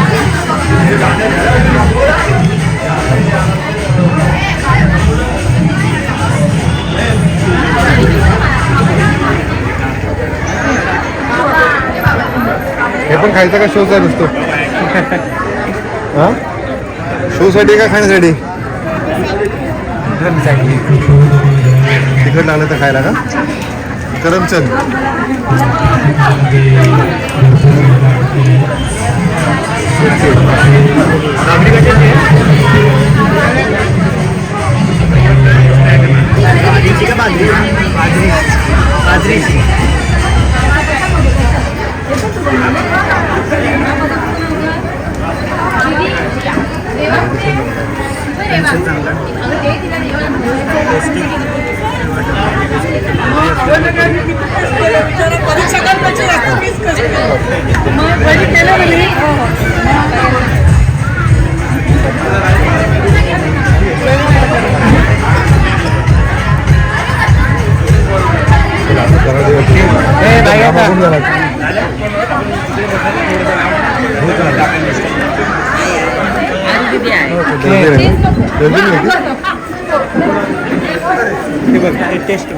पण खायचा का शो साठी असतो? हा शो साठी का खाण्यासाठी? तिखट लागलं तर खायला का? करमचंद बाजरीची का बाजरी? बाजरीची. टेस्ट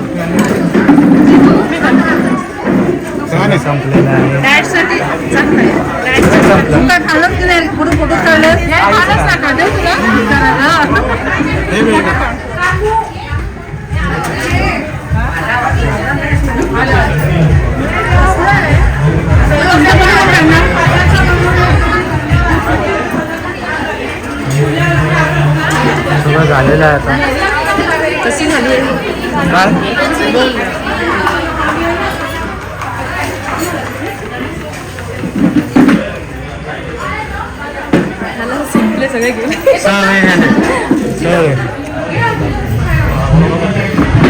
संपलेला आहे. डाएटसाठी चांगलं आहे. डाएटसाठी तू काय खाल्लं की नाही? कुठं कुठं खाल्लं? नाही खाल्लंच ना का देऊ तुला? सगळं झालेलं आहे आता. कशी झाली संपले सगळे गेले. 6 महिने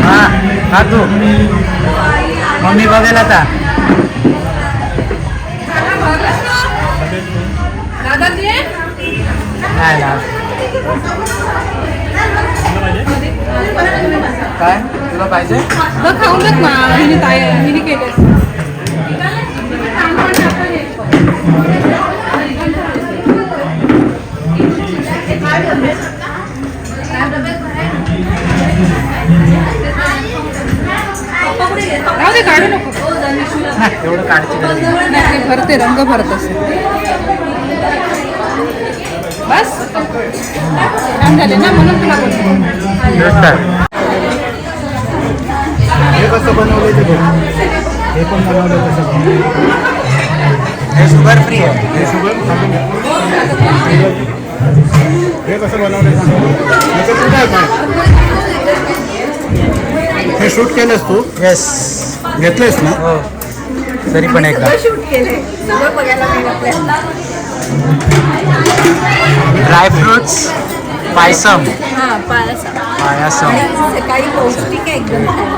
हा खा तू. मम्मी बघेल आता. नाही ना काय तुला पाहिजे? बघ खाऊन बघ ना. हिने केले. काढू नको. तेवढं काढची गरज नाही. नाही ते भरते रंग भरत असे. बस छान झाले ना म्हणून तुला बोलते. हे कसं बनवलं ते बघ. हे पण बनवलं कसं. हे शुगर फ्री आहे. हे शुगर हे कसं बनवलं? हे शूट केलंस तू? येस. घेतलंयस ना? हो. तरी पण एकदा शूट केले सगळं बघायला मिळेल आपल्याला. ड्रायफ्रुट्स पायसम. हां पायासा पायसम सकाळी पौष्टिक आहे एकदम खायला.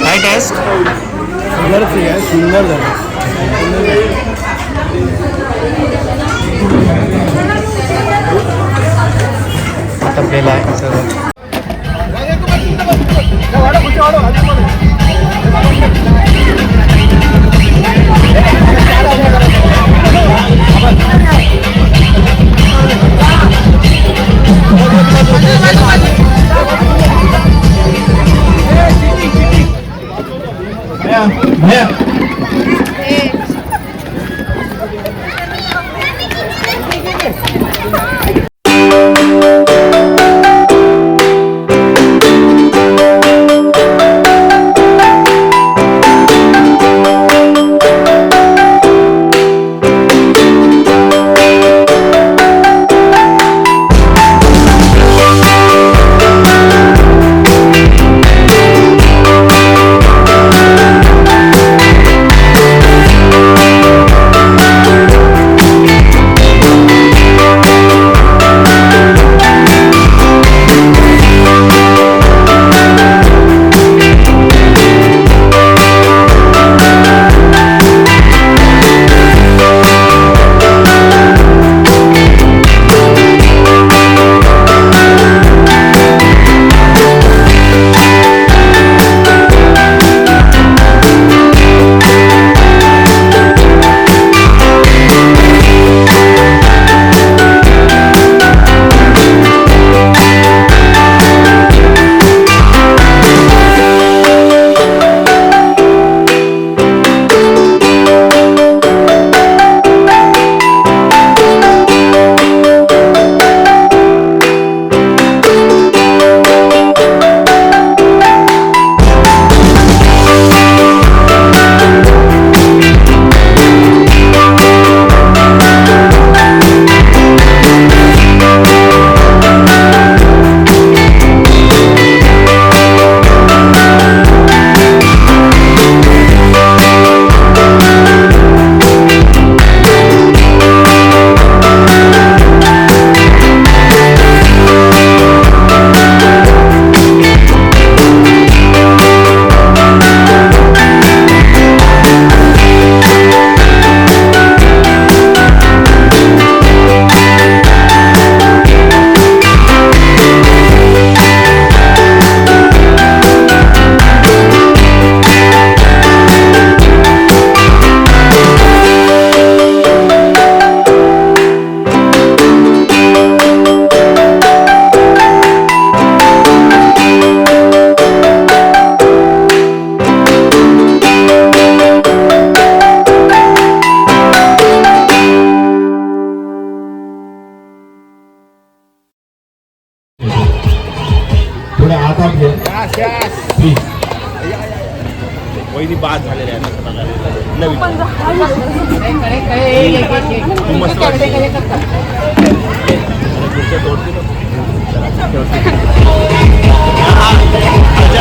काय टेस्ट? शुगर फ्री आहे. सुंदर झालं. टपलेलं आहे सगळं.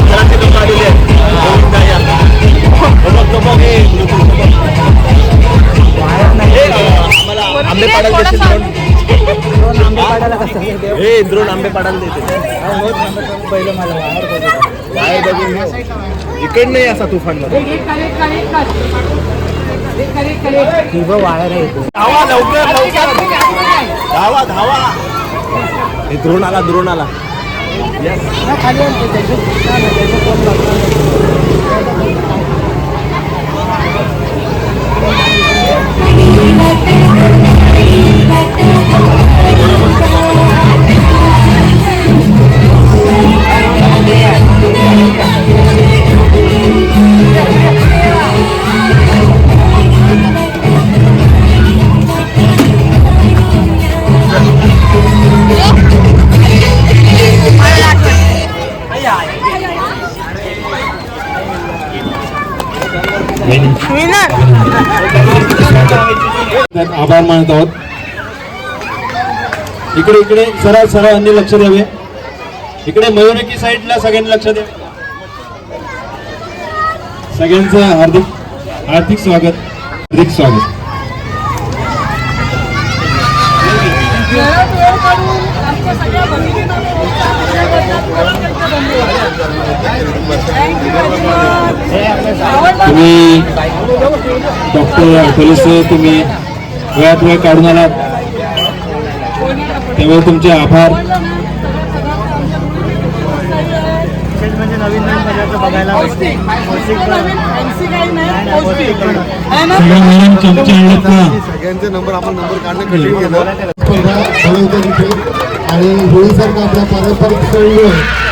घराचे लोक आलेले आंबे पाडायला हे द्रोण आंबे पाडायला देते पहिलं मला बाहेर बघून इकडे नाही असा तुफान धावा लवकर धावा धावा हे द्रोण आला आभार मानत आहोत. इकडे सरळ अन्य लक्ष द्यावे. इकडे मयूरकी साईडला सगळ्यांनी लक्ष द्यावे. सगळ्यांचं हार्दिक स्वागत. तुम्ही डॉक्टर पोलीस तुम्ही वेळात वेळ काढून आलात त्यामुळे तुमचे आभार. म्हणजे नवीन पदार्थ बघायला भेटते. सगळ्यांचे नंबर आपण काढणं कठीण गेलं तिथे आणि होळीसारखा आपला पारंपरिक सण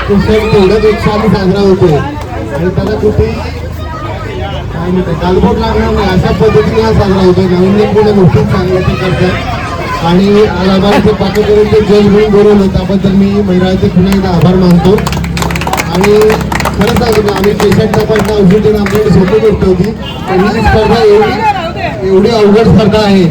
तो सण तेवढ्याच उत्साहाने साजरा होतो आणि त्याला कुठेही काय म्हणते गालबोट लागणार नाही अशा पद्धतीने हा साजरा होतो. नवीन गोष्टी चांगल्या ते करतात आणि आज आम्हाला ते पाककरून ते जज म्हणून बोलवलं त्याबद्दल मी महिलाचे पुन्हा एकदा आभार मानतो. आणि खरं सांगतो आम्ही पेशंटला पण औषधी आमच्याकडे सोपी गोष्ट होती पण ही स्पर्धा एवढी अवघड स्पर्धा आहे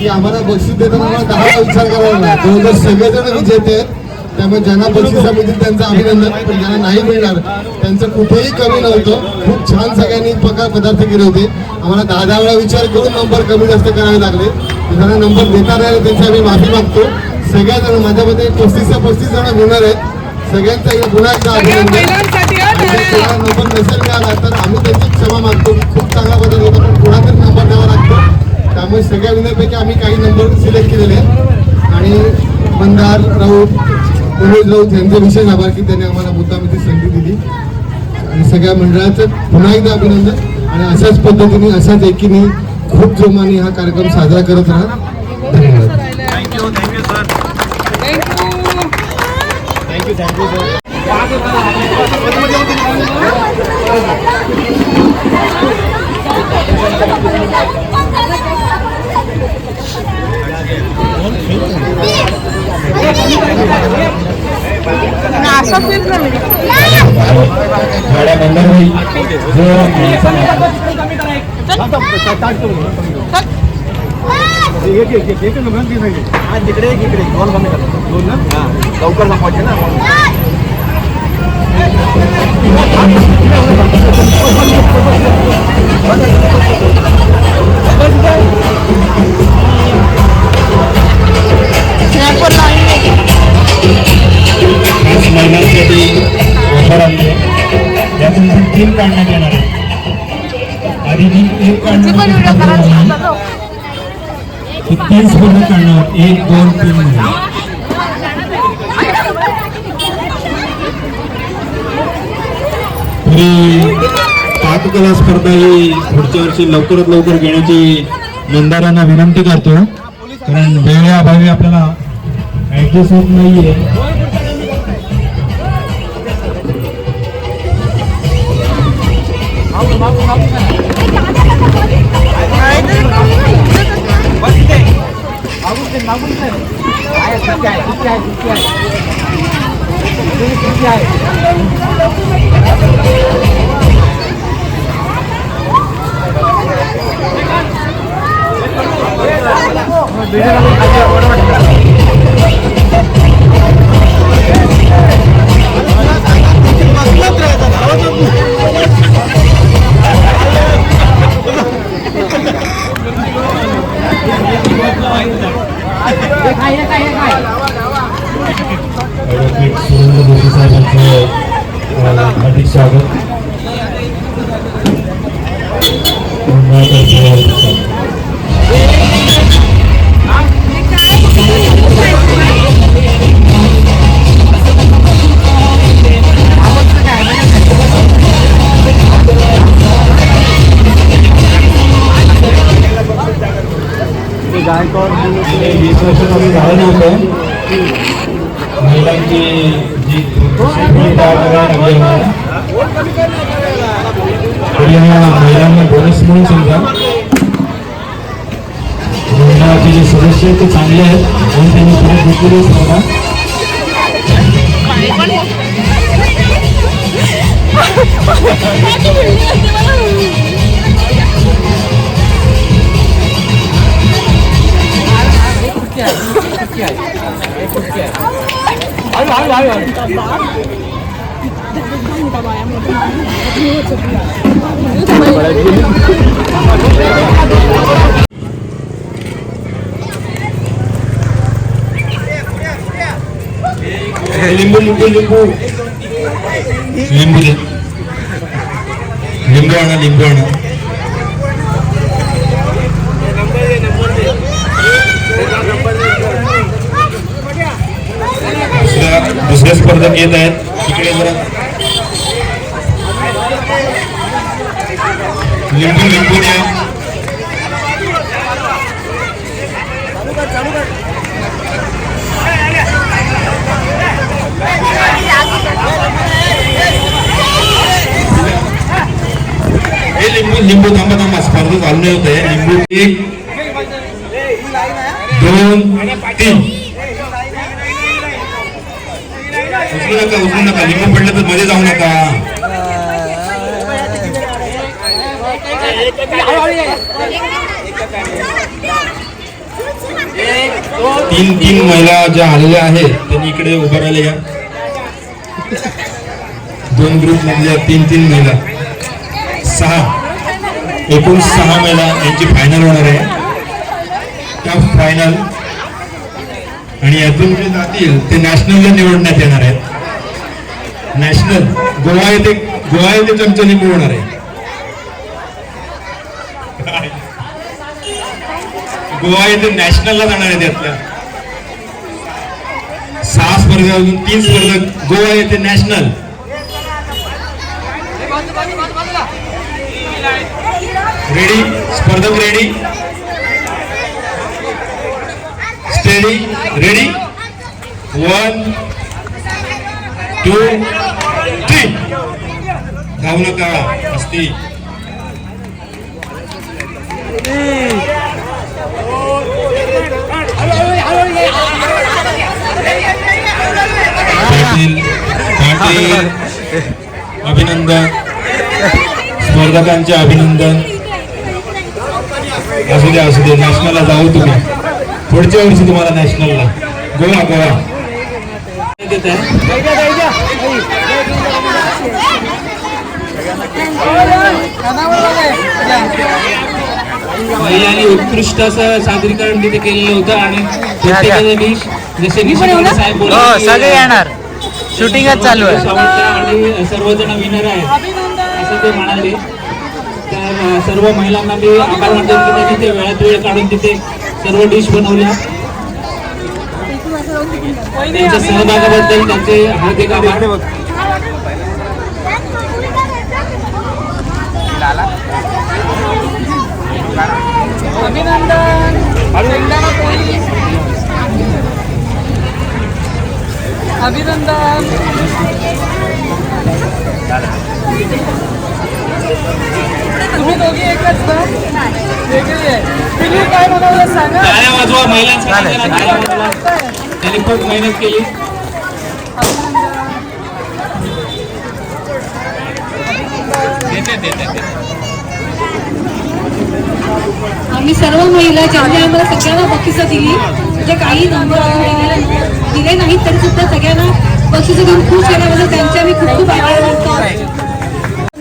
की आम्हाला बक्षीस देताना आम्हाला 10 विचार करायला नाही. जवळजवळ सगळेजण विजेते आहेत त्यामुळे ज्यांना बक्षीस मिळतील त्यांचं अभिनंदन पण ज्यांना नाही मिळणार त्यांचं कुठेही कमी नव्हतं. खूप छान सगळ्यांनी पदार्थ केले होते. आम्हाला 10 वेळा विचार करून नंबर कमी जास्त करावे लागले. ज्यांना नंबर देता राहिले त्यांची आम्ही माफी मागतो. सगळ्याजण माझ्यामध्ये 35 जण विनर आहेत. सगळ्यांचा पुन्हा एकदा अभिनंदन. नंबर नसेल मिळाला तर आम्ही त्यांची क्षमा मागतो. खूप चांगला बदल होता पण पुन्हा तरी नंबर द्यावा लागतो. त्यामुळे सगळ्या विनरपैकी आम्ही काही नंबर सिलेक्ट केलेले आहेत आणि मंदार राऊत मनोज राऊत यांचे विशेष आभार की त्यांनी आम्हाला मुद्दाम संधी दिली आणि सगळ्या मंडळाचं पुन्हा एकदा अभिनंदन. आणि अशाच पद्धतीने अशाच एकीने खूप जोमाने हा कार्यक्रम साजरा करत राहा. धन्यवाद. Thank you sir. गाड्या बंद होईल तिकडे दोन कमी करा. दोन ना लवकर दाखवायचे ना. महिलांसाठी ऑफर आणली त्यातून 3 काढण्यात येणार आहे. आधी 1 काढण्यात 3 स्पर्धा काढणार 1, 2, 3 पाककला स्पर्धा ही पुढच्या वर्षी लवकरात लवकर घेण्याची मंदारांना विनंती करतो कारण वेळेअभावी आपल्याला ऍडजस्ट होत नाहीये. ॲडव्होकेट सुरेंद्र जोशी साहेबांचं हार्दिक स्वागत. झालं नव्हतं. महिलांची जी महिलांना बोनस म्हणून समजा मंडळाचे जे सदस्य आहेत ते चांगले आहेत म्हणून त्यांनी परत घेतलेले समजा. लिंबू लिंबू लिंबू लिंबू दे. लिंबू आणा लिंबू आणा. दुसऱ्या स्पर्धक येत आहेत तिकडे जरा. लिंबू लिंबू द्या. हे लिंबू लिंबू थांबा थांबा स्पर्धा चालू नाही होत आहे. लिंबू 1 2 3. उचलू नका लिंबू पडलं तर मध्ये जाऊ नका. 3 महिला ज्या आलेल्या आहेत त्यांनी इकडे उभं राहिले या. 2 ग्रुप मधल्या 3 महिला 6 एकूण 6 महिला यांची फायनल होणार आहे. त्या फायनल आणि यातून जे जातील ते नॅशनलला निवडण्यात येणार आहेत. नॅशनल गोवा येथे चमचा लिंबू होणार आहे. गोवा येथे नॅशनलला जाणार आहेत. यातल्या 6 स्पर्धकातून 3 स्पर्धक गोवा येथे नॅशनल. रेडी स्पर्धक रेडी स्टेडी रेडी 1 2 3. धावू नका असती. अभिनंदन स्पर्धकांचे अभिनंदन. असू दे नॅशनलला जाऊ तुम्ही. पुढच्या वर्षी तुम्हाला नॅशनलला गोवा गोवा. महिलांनी उत्कृष्ट असं सादरीकरण तिथे केलेलं होतं आणि प्रत्येकाने जसे की साहेब बोलले सगळे येणार शूटिंगच चालू आहे आणि सर्वजण विनर आहेत असं ते म्हणाले. तर सर्व महिलांना मी आभार मानतो की त्यांनी ते वेळात वेळ काढून तिथे सर्व डिश बनवल्या. त्यांच्या सहभागाबद्दल त्यांचे हार्दिक आभार. अभिनंदन. अभिनंदन. तुम्ही दोघी एकच ना वेगळी आहे. तुम्ही काय बनवलं सांगा. टाळ्या वाजवा महिलांसाठी. त्यांनी खूप मेहनत केली. देते आम्ही सर्व महिला ज्यांनी आम्हाला सगळ्यांना बक्षिसं दिली, म्हणजे काही नंबर दिले नाहीत तरी सुद्धा सगळ्यांना बक्षिसं देऊन खुश केल्याबद्दल त्यांचे आम्ही खूप खूप आभार मानतो.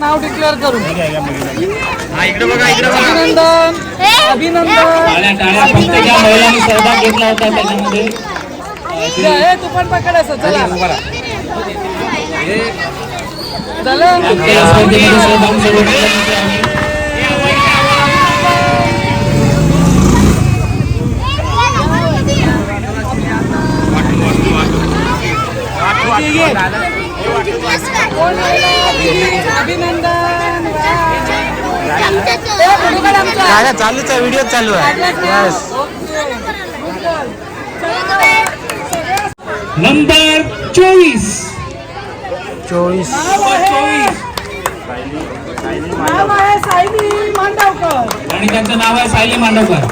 नाव डिक्लेअर करून इकडे बघा अभिनंदन. टाळ्या टाळ्या. फक्त ज्या महिलांनी सहभाग घेतला होता त्याच्यामध्ये तू पण पकडायचं. चला चला या स्पर्धेमध्ये सहभाग सर्व महिलांचे आहे. अभिनंदन. चालूच आहे, व्हिडिओ चालू आहे. नंबर 24. नाव आहे सायली मांडवकर. आणि त्यांचं नाव आहे सायली मांडवकर.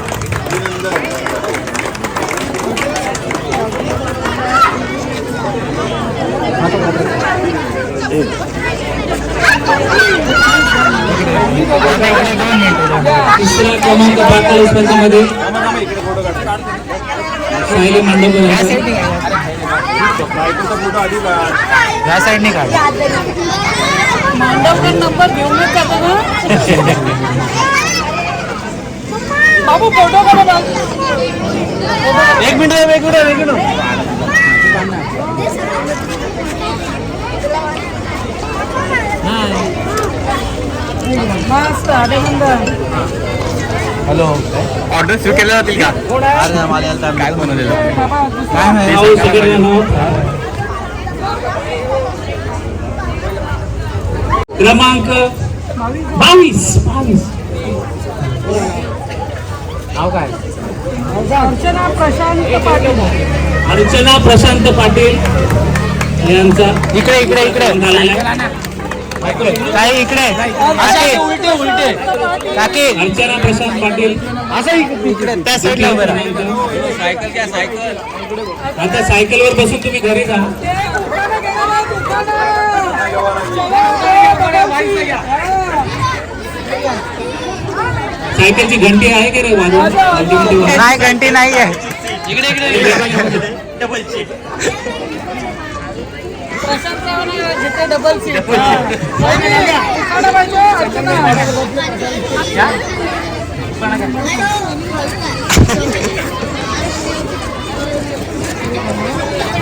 तिसरा क्रमांक प्राप्त स्पर्धेमध्ये सायली मांडवकर या साईडने काढ. मांडवकर नंबर घेऊनच जातो ना. बाबू फोटो काढा बघ. एक मिनिट. मस्त अभिनंदन. हॅलो, ऑर्डर सुरू केल्या जातील का? काय बनवलेलं काय नाही. नाव सगळ्यांना क्रमांक 22. नाव काय? अर्चना प्रशांत पाटील. अर्चना प्रशांत पाटील यांचा इकडे झालेला आहे. काय इकडे उलटे काकी. अर्चना प्रशांत पाटील असं इकडे त्या साईडला उभं राहा. आता सायकलवर बसून तुम्ही घरी जा. सायकलची घंटी आहे की रे वाजवून? नाही, घंटी नाही आहे. इकडे डबल सीट.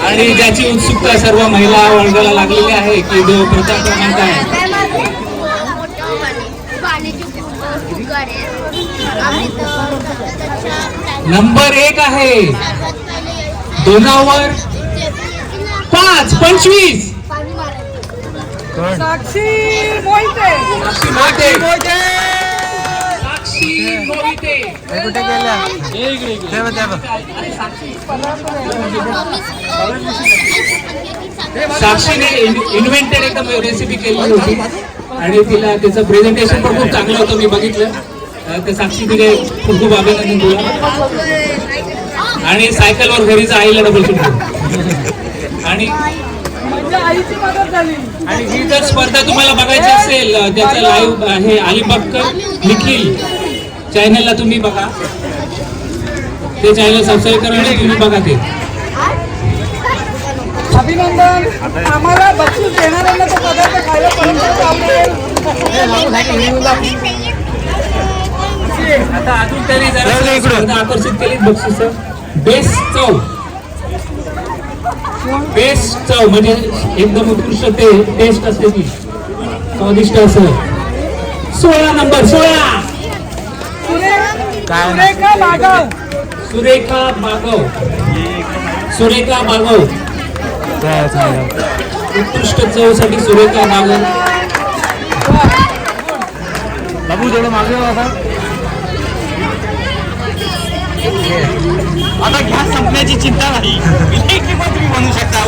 आणि ज्याची उत्सुकता सर्व महिला वर्गाला लागलेली आहे की जो प्रथम क्रमांक आहे नंबर 1 आहे 25. साक्षी मोहिते. कुठे गेल्या? साक्षीने इन्व्हेंटेड एकदम रेसिपी केली होती आणि तिला त्याचं प्रेझेंटेशन पण खूप चांगलं होतं, मी बघितलं. तर साक्षी तिथे खूप खूप अभिनंदन तुला. आणि सायकलवर घरीच आईला डबल सीट. आणि आईची मदत झाली. आणि ही जर स्पर्धा तुम्हाला बघायची असेल त्याचं लाईव्ह आहे अलिबागकर निखिल चॅनलला तुम्ही बघा. ते चॅनल सबस्क्राईब करा आणि तुम्ही बघा ते. अभिनंदन. आम्हाला बक्षीस देणाऱ्यांना तो पदार्थ खायला पर्यंत आवडेल. आता अजून तरी जरा स्पर्धा आकर्षित केली बक्षीस. बेस्ट चव म्हणजे एकदम उत्कृष्ट टेस्ट असते ती स्वादिष्ट असं. 16 नंबर 16 सुरेखा बागव. उत्कृष्ट चवसाठी सुरेखा बागव. बाबू थोडं मागे आता गॅस संपण्याची चिंता नाही. तुम्ही बनवू शकता.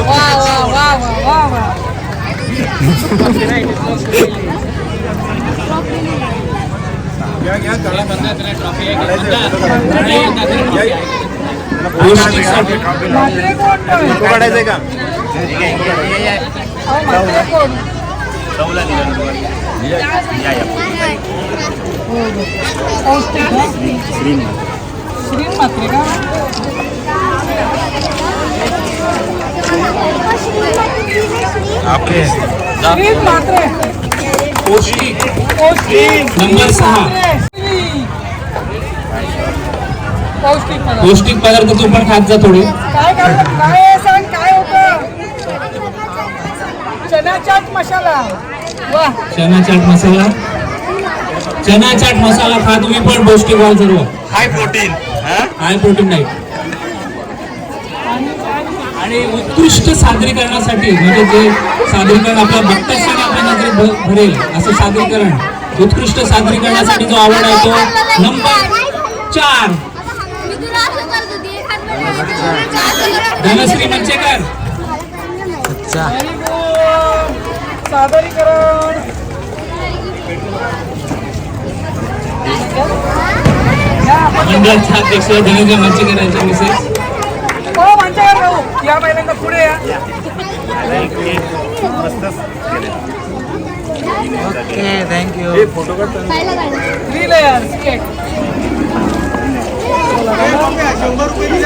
काढायचंय का? कोण? पौष्टिक नंबर 6 पौष्टिक पदार्थ तू पण खात जा थोडे. चना चाट मसाला. चना चाट मसाला खा तुम्ही पण, पौष्टिक व्हाल सर्व. High protein. High protein diet. आणि उत्कृष्ट सादरीकरणासाठी म्हणजे जे सादरीकरण आपल्या बघता क्षणी आपल्या नजरेत भरेल असं सादरीकरण, उत्कृष्ट सादरीकरणासाठी जो आवड आहे तो नंबर 4 धनश्री मंचेकर. सादरीकरण मंडळाच्या अध्यक्ष धनंजय मंचेकर यांच्या मिसेस. हो मंचेकर भाऊ या महिन्यात पुढे या. Okay thank you.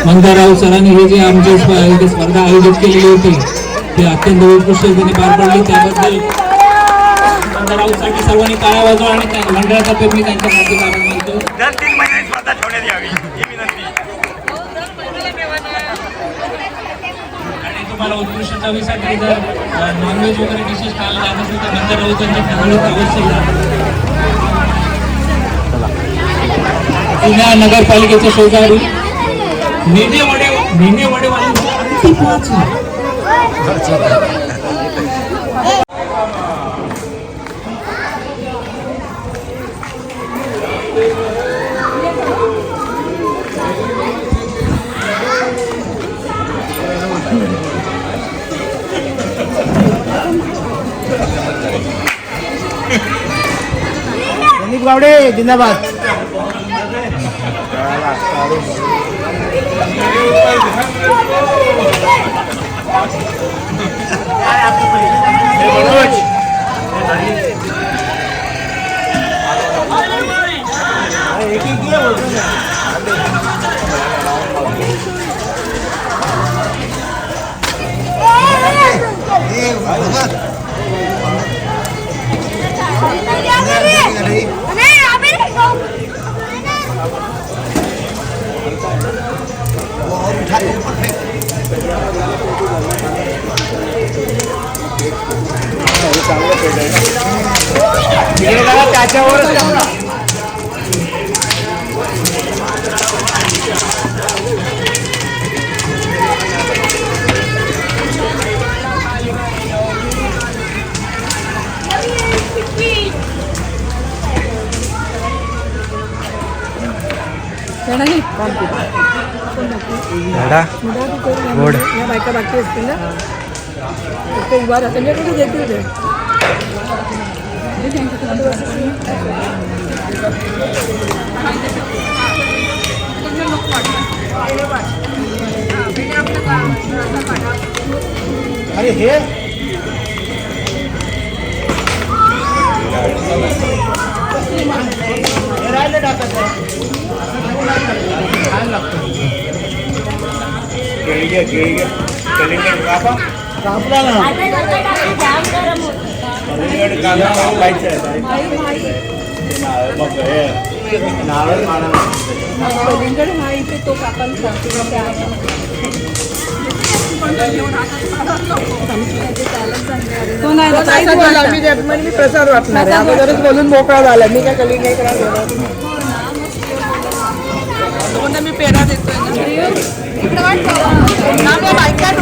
मंदाराव सरांनी हे जे आमची स्पर्धा आयोजित केलेली होती ती अत्यंत उत्कृष्ट रीतीने पार पडली. त्याबद्दल मंदारावसाठी सर्वांनी टाळ्या वाजवा आणि मंडळाचा पेर मी त्यांच्या मागे आभार मानतो. दर 3 महिन्यांनी स्पर्धा ठेवण्यात यावी ही विनंती. आणि तुम्हाला उत्कृष्ट चवीसाठी जर नॉनव्हेज वगैरे डिशेस खायला जात असेल तर मंदाराव त्यांच्या फॅमिलीत अवश्य या. पुण्या नगरपालिकेच्या शेजारी नेने वडेवाल्यांची अगदी पोहोचली. संदीप गावडे जिंदाबाद. त्याच्यावरच गोड या बायका बाकी असतील ना ते उभा त्यांच्याकडे घेतील ते. अरे हे राहिले टाकत छान लागतं. कापला ना नारळ कलिंगड हा इथे तो कापायला मी प्रसाद वाटणार आहे अगोदरच बोलून मोकळा झाला. मी काय कलिंगड मी पेढा देतोय ना बायकात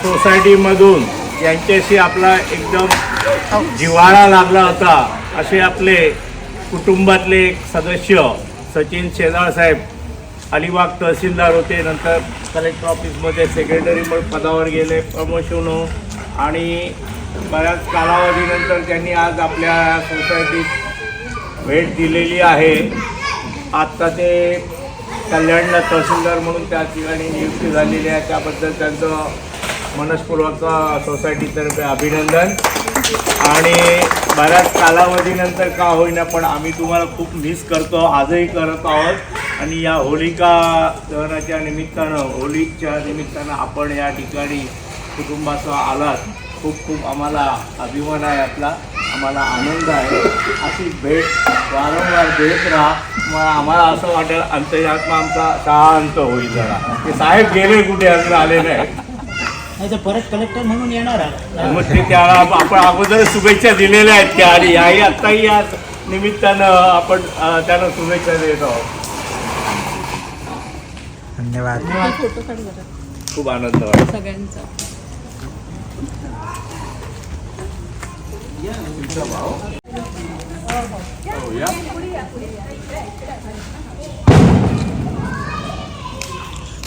सोसायटीमधून यांच्याशी आपला एकदम जिव्हाळा लागला होता असे आपले कुटुंबातले एक सदस्य सचिन शेजाळ साहेब अलिबाग तहसीलदार होते, नंतर कलेक्टर ऑफिसमध्ये सेक्रेटरी पदावर गेले, प्रमोशन हो आणि बऱ्याच कालावधीनंतर त्यांनी आज आपल्या सोसायटीत भेट दिलेली आहे. आत्ता ते कल्याणला तहसीलदार म्हणून त्या ठिकाणी नियुक्ती झालेली आहे, त्याबद्दल त्यांचं मनस्पूर्वक सोसायटीतर्फे अभिनंदन. आणि बऱ्याच कालावधीनंतर का होईना पण आम्ही तुम्हाला खूप मिस करतो, आजही करत आहोत. आणि या होलिका दहनाच्या निमित्तानं, होलीच्या निमित्तानं आपण या ठिकाणी कुटुंबासह आलात. खूप खूप आम्हाला अभिमान आहे आपला, आम्हाला आनंद आहे. अशी भेट वारंवार देत राहा. मग आम्हाला असं वाटेल अंतरात्मा आमचा शांत होईल जरा. ते साहेब गेले कुठे अजून आले नाही, परत कलेक्टर म्हणून येणार. मग ते त्याला आपण अगोदर शुभेच्छा दिलेल्या आहेत त्या, आणि याही आत्ताही या निमित्तानं आपण त्यांना शुभेच्छा देत आहोत. धन्यवाद. खूप आनंद वाटतो सगळ्यांचा.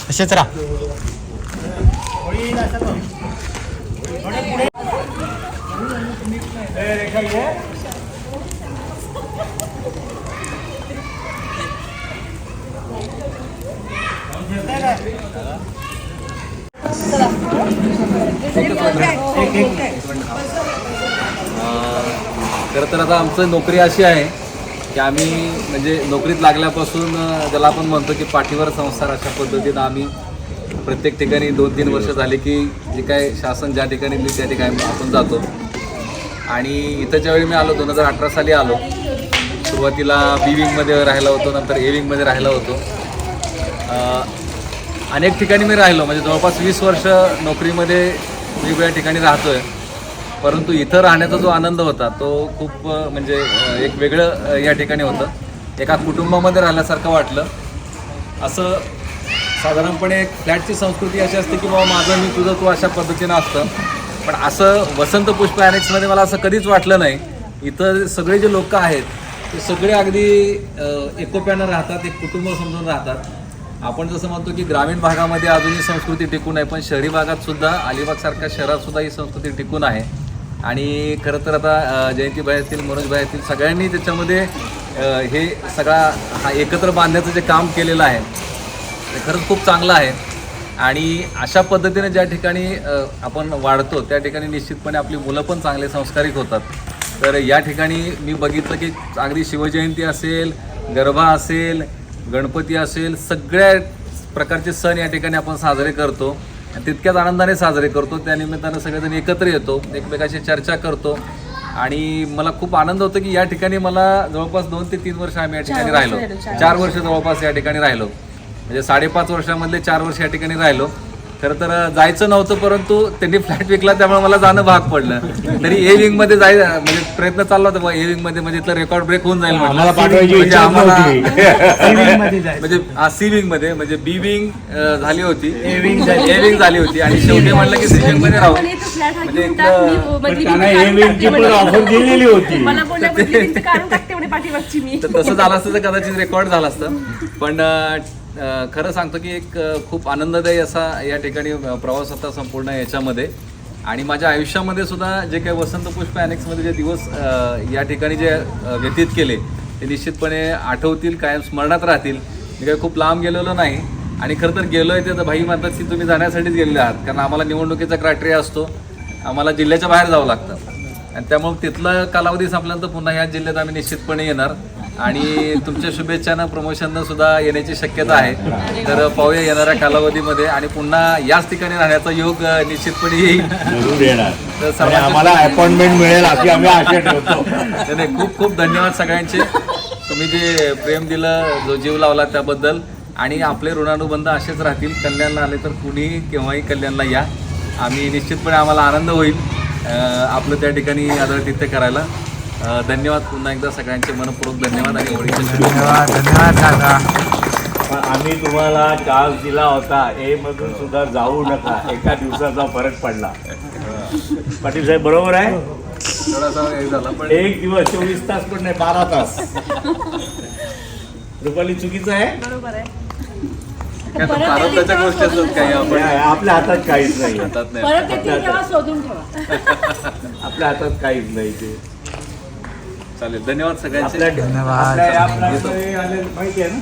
तसेच राहा. खरं तर आता आमचं नोकरी अशी आहे की आम्ही म्हणजे नोकरीत लागल्यापासून ज्याला आपण म्हणतो की पाठीवर संसार, अशा पद्धतीनं आम्ही प्रत्येक ठिकाणी 2-3 वर्ष झाले की जे काय शासन ज्या ठिकाणी दिली त्या ठिकाणी आपण जातो. आणि इथंच्या वेळी मी आलो 2018 साली आलो. सुरुवातीला बी विंगमध्ये राहिला होतो, नंतर ए विंगमध्ये राहिला होतो. अनेक ठिकाणी मी राहिलो, म्हणजे जवळपास 20 वर्ष नोकरीमध्ये वेगवेगळ्या ठिकाणी राहतो आहे. परंतु इथं राहण्याचा जो आनंद होता तो खूप म्हणजे एक वेगळं या ठिकाणी होतं. एका कुटुंबामध्ये राहिल्यासारखं वाटलं. असं साधारणपणे एक फ्लॅटची संस्कृती अशी असते की बाबा माझं मी तुझं तू अशा पद्धतीनं असतं. पण असं वसंत पुष्प ॲनेक्समध्ये मला असं कधीच वाटलं नाही. इथं सगळे जे लोक आहेत ते सगळे अगदी एकोप्यानं राहतात, एक कुटुंब समजून राहतात. आपण जसं म्हणतो की ग्रामीण भागामध्ये अजूनही संस्कृती टिकून आहे, पण शहरी भागात सुद्धा, अलिबागसारख्या शहरात सुद्धा ही संस्कृती टिकून आहे. आणि खरं तर आता जयंतीबाई असतील, मनोजबाई असतील, सगळ्यांनी त्याच्यामध्ये हे सगळा हा एकत्र बांधण्याचं जे काम केलेलं आहे ते खरंच खूप चांगलं आहे. आणि अशा पद्धतीने ज्या ठिकाणी आपण वाढतो त्या ठिकाणी निश्चितपणे आपली मुलं पण चांगले संस्कारिक होतात. तर या ठिकाणी मी बघितलं की अगदी शिवजयंती असेल, गरबा असेल, गणपती असेल, सगळ्या प्रकारचे सण या ठिकाणी आपण साजरे करतो. तितक्याच आनंदाने साजरे करतो. त्यानिमित्तानं सगळेजण एकत्र येतो, एकमेकाशी चर्चा करतो. आणि मला खूप आनंद होतो की या ठिकाणी मला जवळपास 2 ते 3 वर्ष आम्ही या ठिकाणी राहिलो. 4 वर्ष जवळपास या ठिकाणी राहिलो. म्हणजे 5.5 वर्षामधले 4 वर्ष या ठिकाणी राहिलो. खरं तर जायचं नव्हतं, परंतु त्यांनी फ्लॅट विकला त्यामुळे मला जाणं भाग पडलं. तरी ए विंगमध्ये म्हणजे प्रयत्न चालला होता ए विंगमध्ये, म्हणजे इथलं रेकॉर्ड ब्रेक होऊन जाईल म्हणजे सी विंगमध्ये, म्हणजे बी विंग झाली होती, ए विंग झाली होती. आणि शेवटी म्हणलं की सी विंगमध्ये राहू, म्हणजे तसं झालं असतं तर कदाचित रेकॉर्ड झालं असतं. पण खरं सांगतो की एक खूप आनंददायी असा या ठिकाणी प्रवास होता संपूर्ण याच्यामध्ये. आणि माझ्या आयुष्यामध्ये सुद्धा जे काही वसंत पुष्प ॲनेक्समध्ये जे दिवस या ठिकाणी जे व्यतीत केले ते निश्चितपणे आठवतील, कायम स्मरणात राहतील. मी काही खूप लांब गेलेलो नाही. आणि खरं तर गेलो आहे ते तर भाई म्हणतात की तुम्ही जाण्यासाठीच गेलेले आहात, कारण आम्हाला निवडणुकीचा क्रायटेरिया असतो, आम्हाला जिल्ह्याच्या बाहेर जावं लागतं. आणि त्यामुळे तिथलं कालावधी संपल्यानंतर पुन्हा ह्या जिल्ह्यात आम्ही निश्चितपणे येणार. आणि तुमच्या शुभेच्छानं, प्रमोशननं सुद्धा येण्याची शक्यता आहे. तर पाहूया येणाऱ्या कालावधीमध्ये, आणि पुन्हा याच ठिकाणी राहण्याचा योग निश्चितपणे येईल, जरूर येणार. तर आम्हाला अपॉइंटमेंट मिळेल अशी आम्ही आशा ठेवतो. नाही, खूप खूप धन्यवाद सगळ्यांचे. तुम्ही जे प्रेम दिलं, जो जीव लावला त्याबद्दल. आणि आपले ऋणानुबंध असेच राहतील. कल्याणला आले तर कुणीही केव्हाही कल्याणला या. आम्ही निश्चितपणे आम्हाला आनंद होईल आपलं त्या ठिकाणी आदरातिथ्य करायला. धन्यवाद पुन्हा एकदा सगळ्यांचे मनपूर्वक धन्यवाद. आणि धन्यवाद. पण आम्ही तुम्हाला चार्ज दिला होता, ए मधून सुद्धा जाऊ नका, एका दिवसाचा फरक पडला. पाटील साहेब बरोबर आहे. थोडासा एक झाला, पण 1 दिवस 24 तास पण नाही, 12 तास. रुपाली चुकीचं आहे. बरोबर आहे. प्रारंभाच्या गोष्टी असतात काही, आपण आपल्या हातात काहीच नाही. हातात नाही. आपल्या हातात काहीच नाही ते. चालेल, धन्यवाद सगळ्यांचे. धन्यवाद. माहिती आहे ना.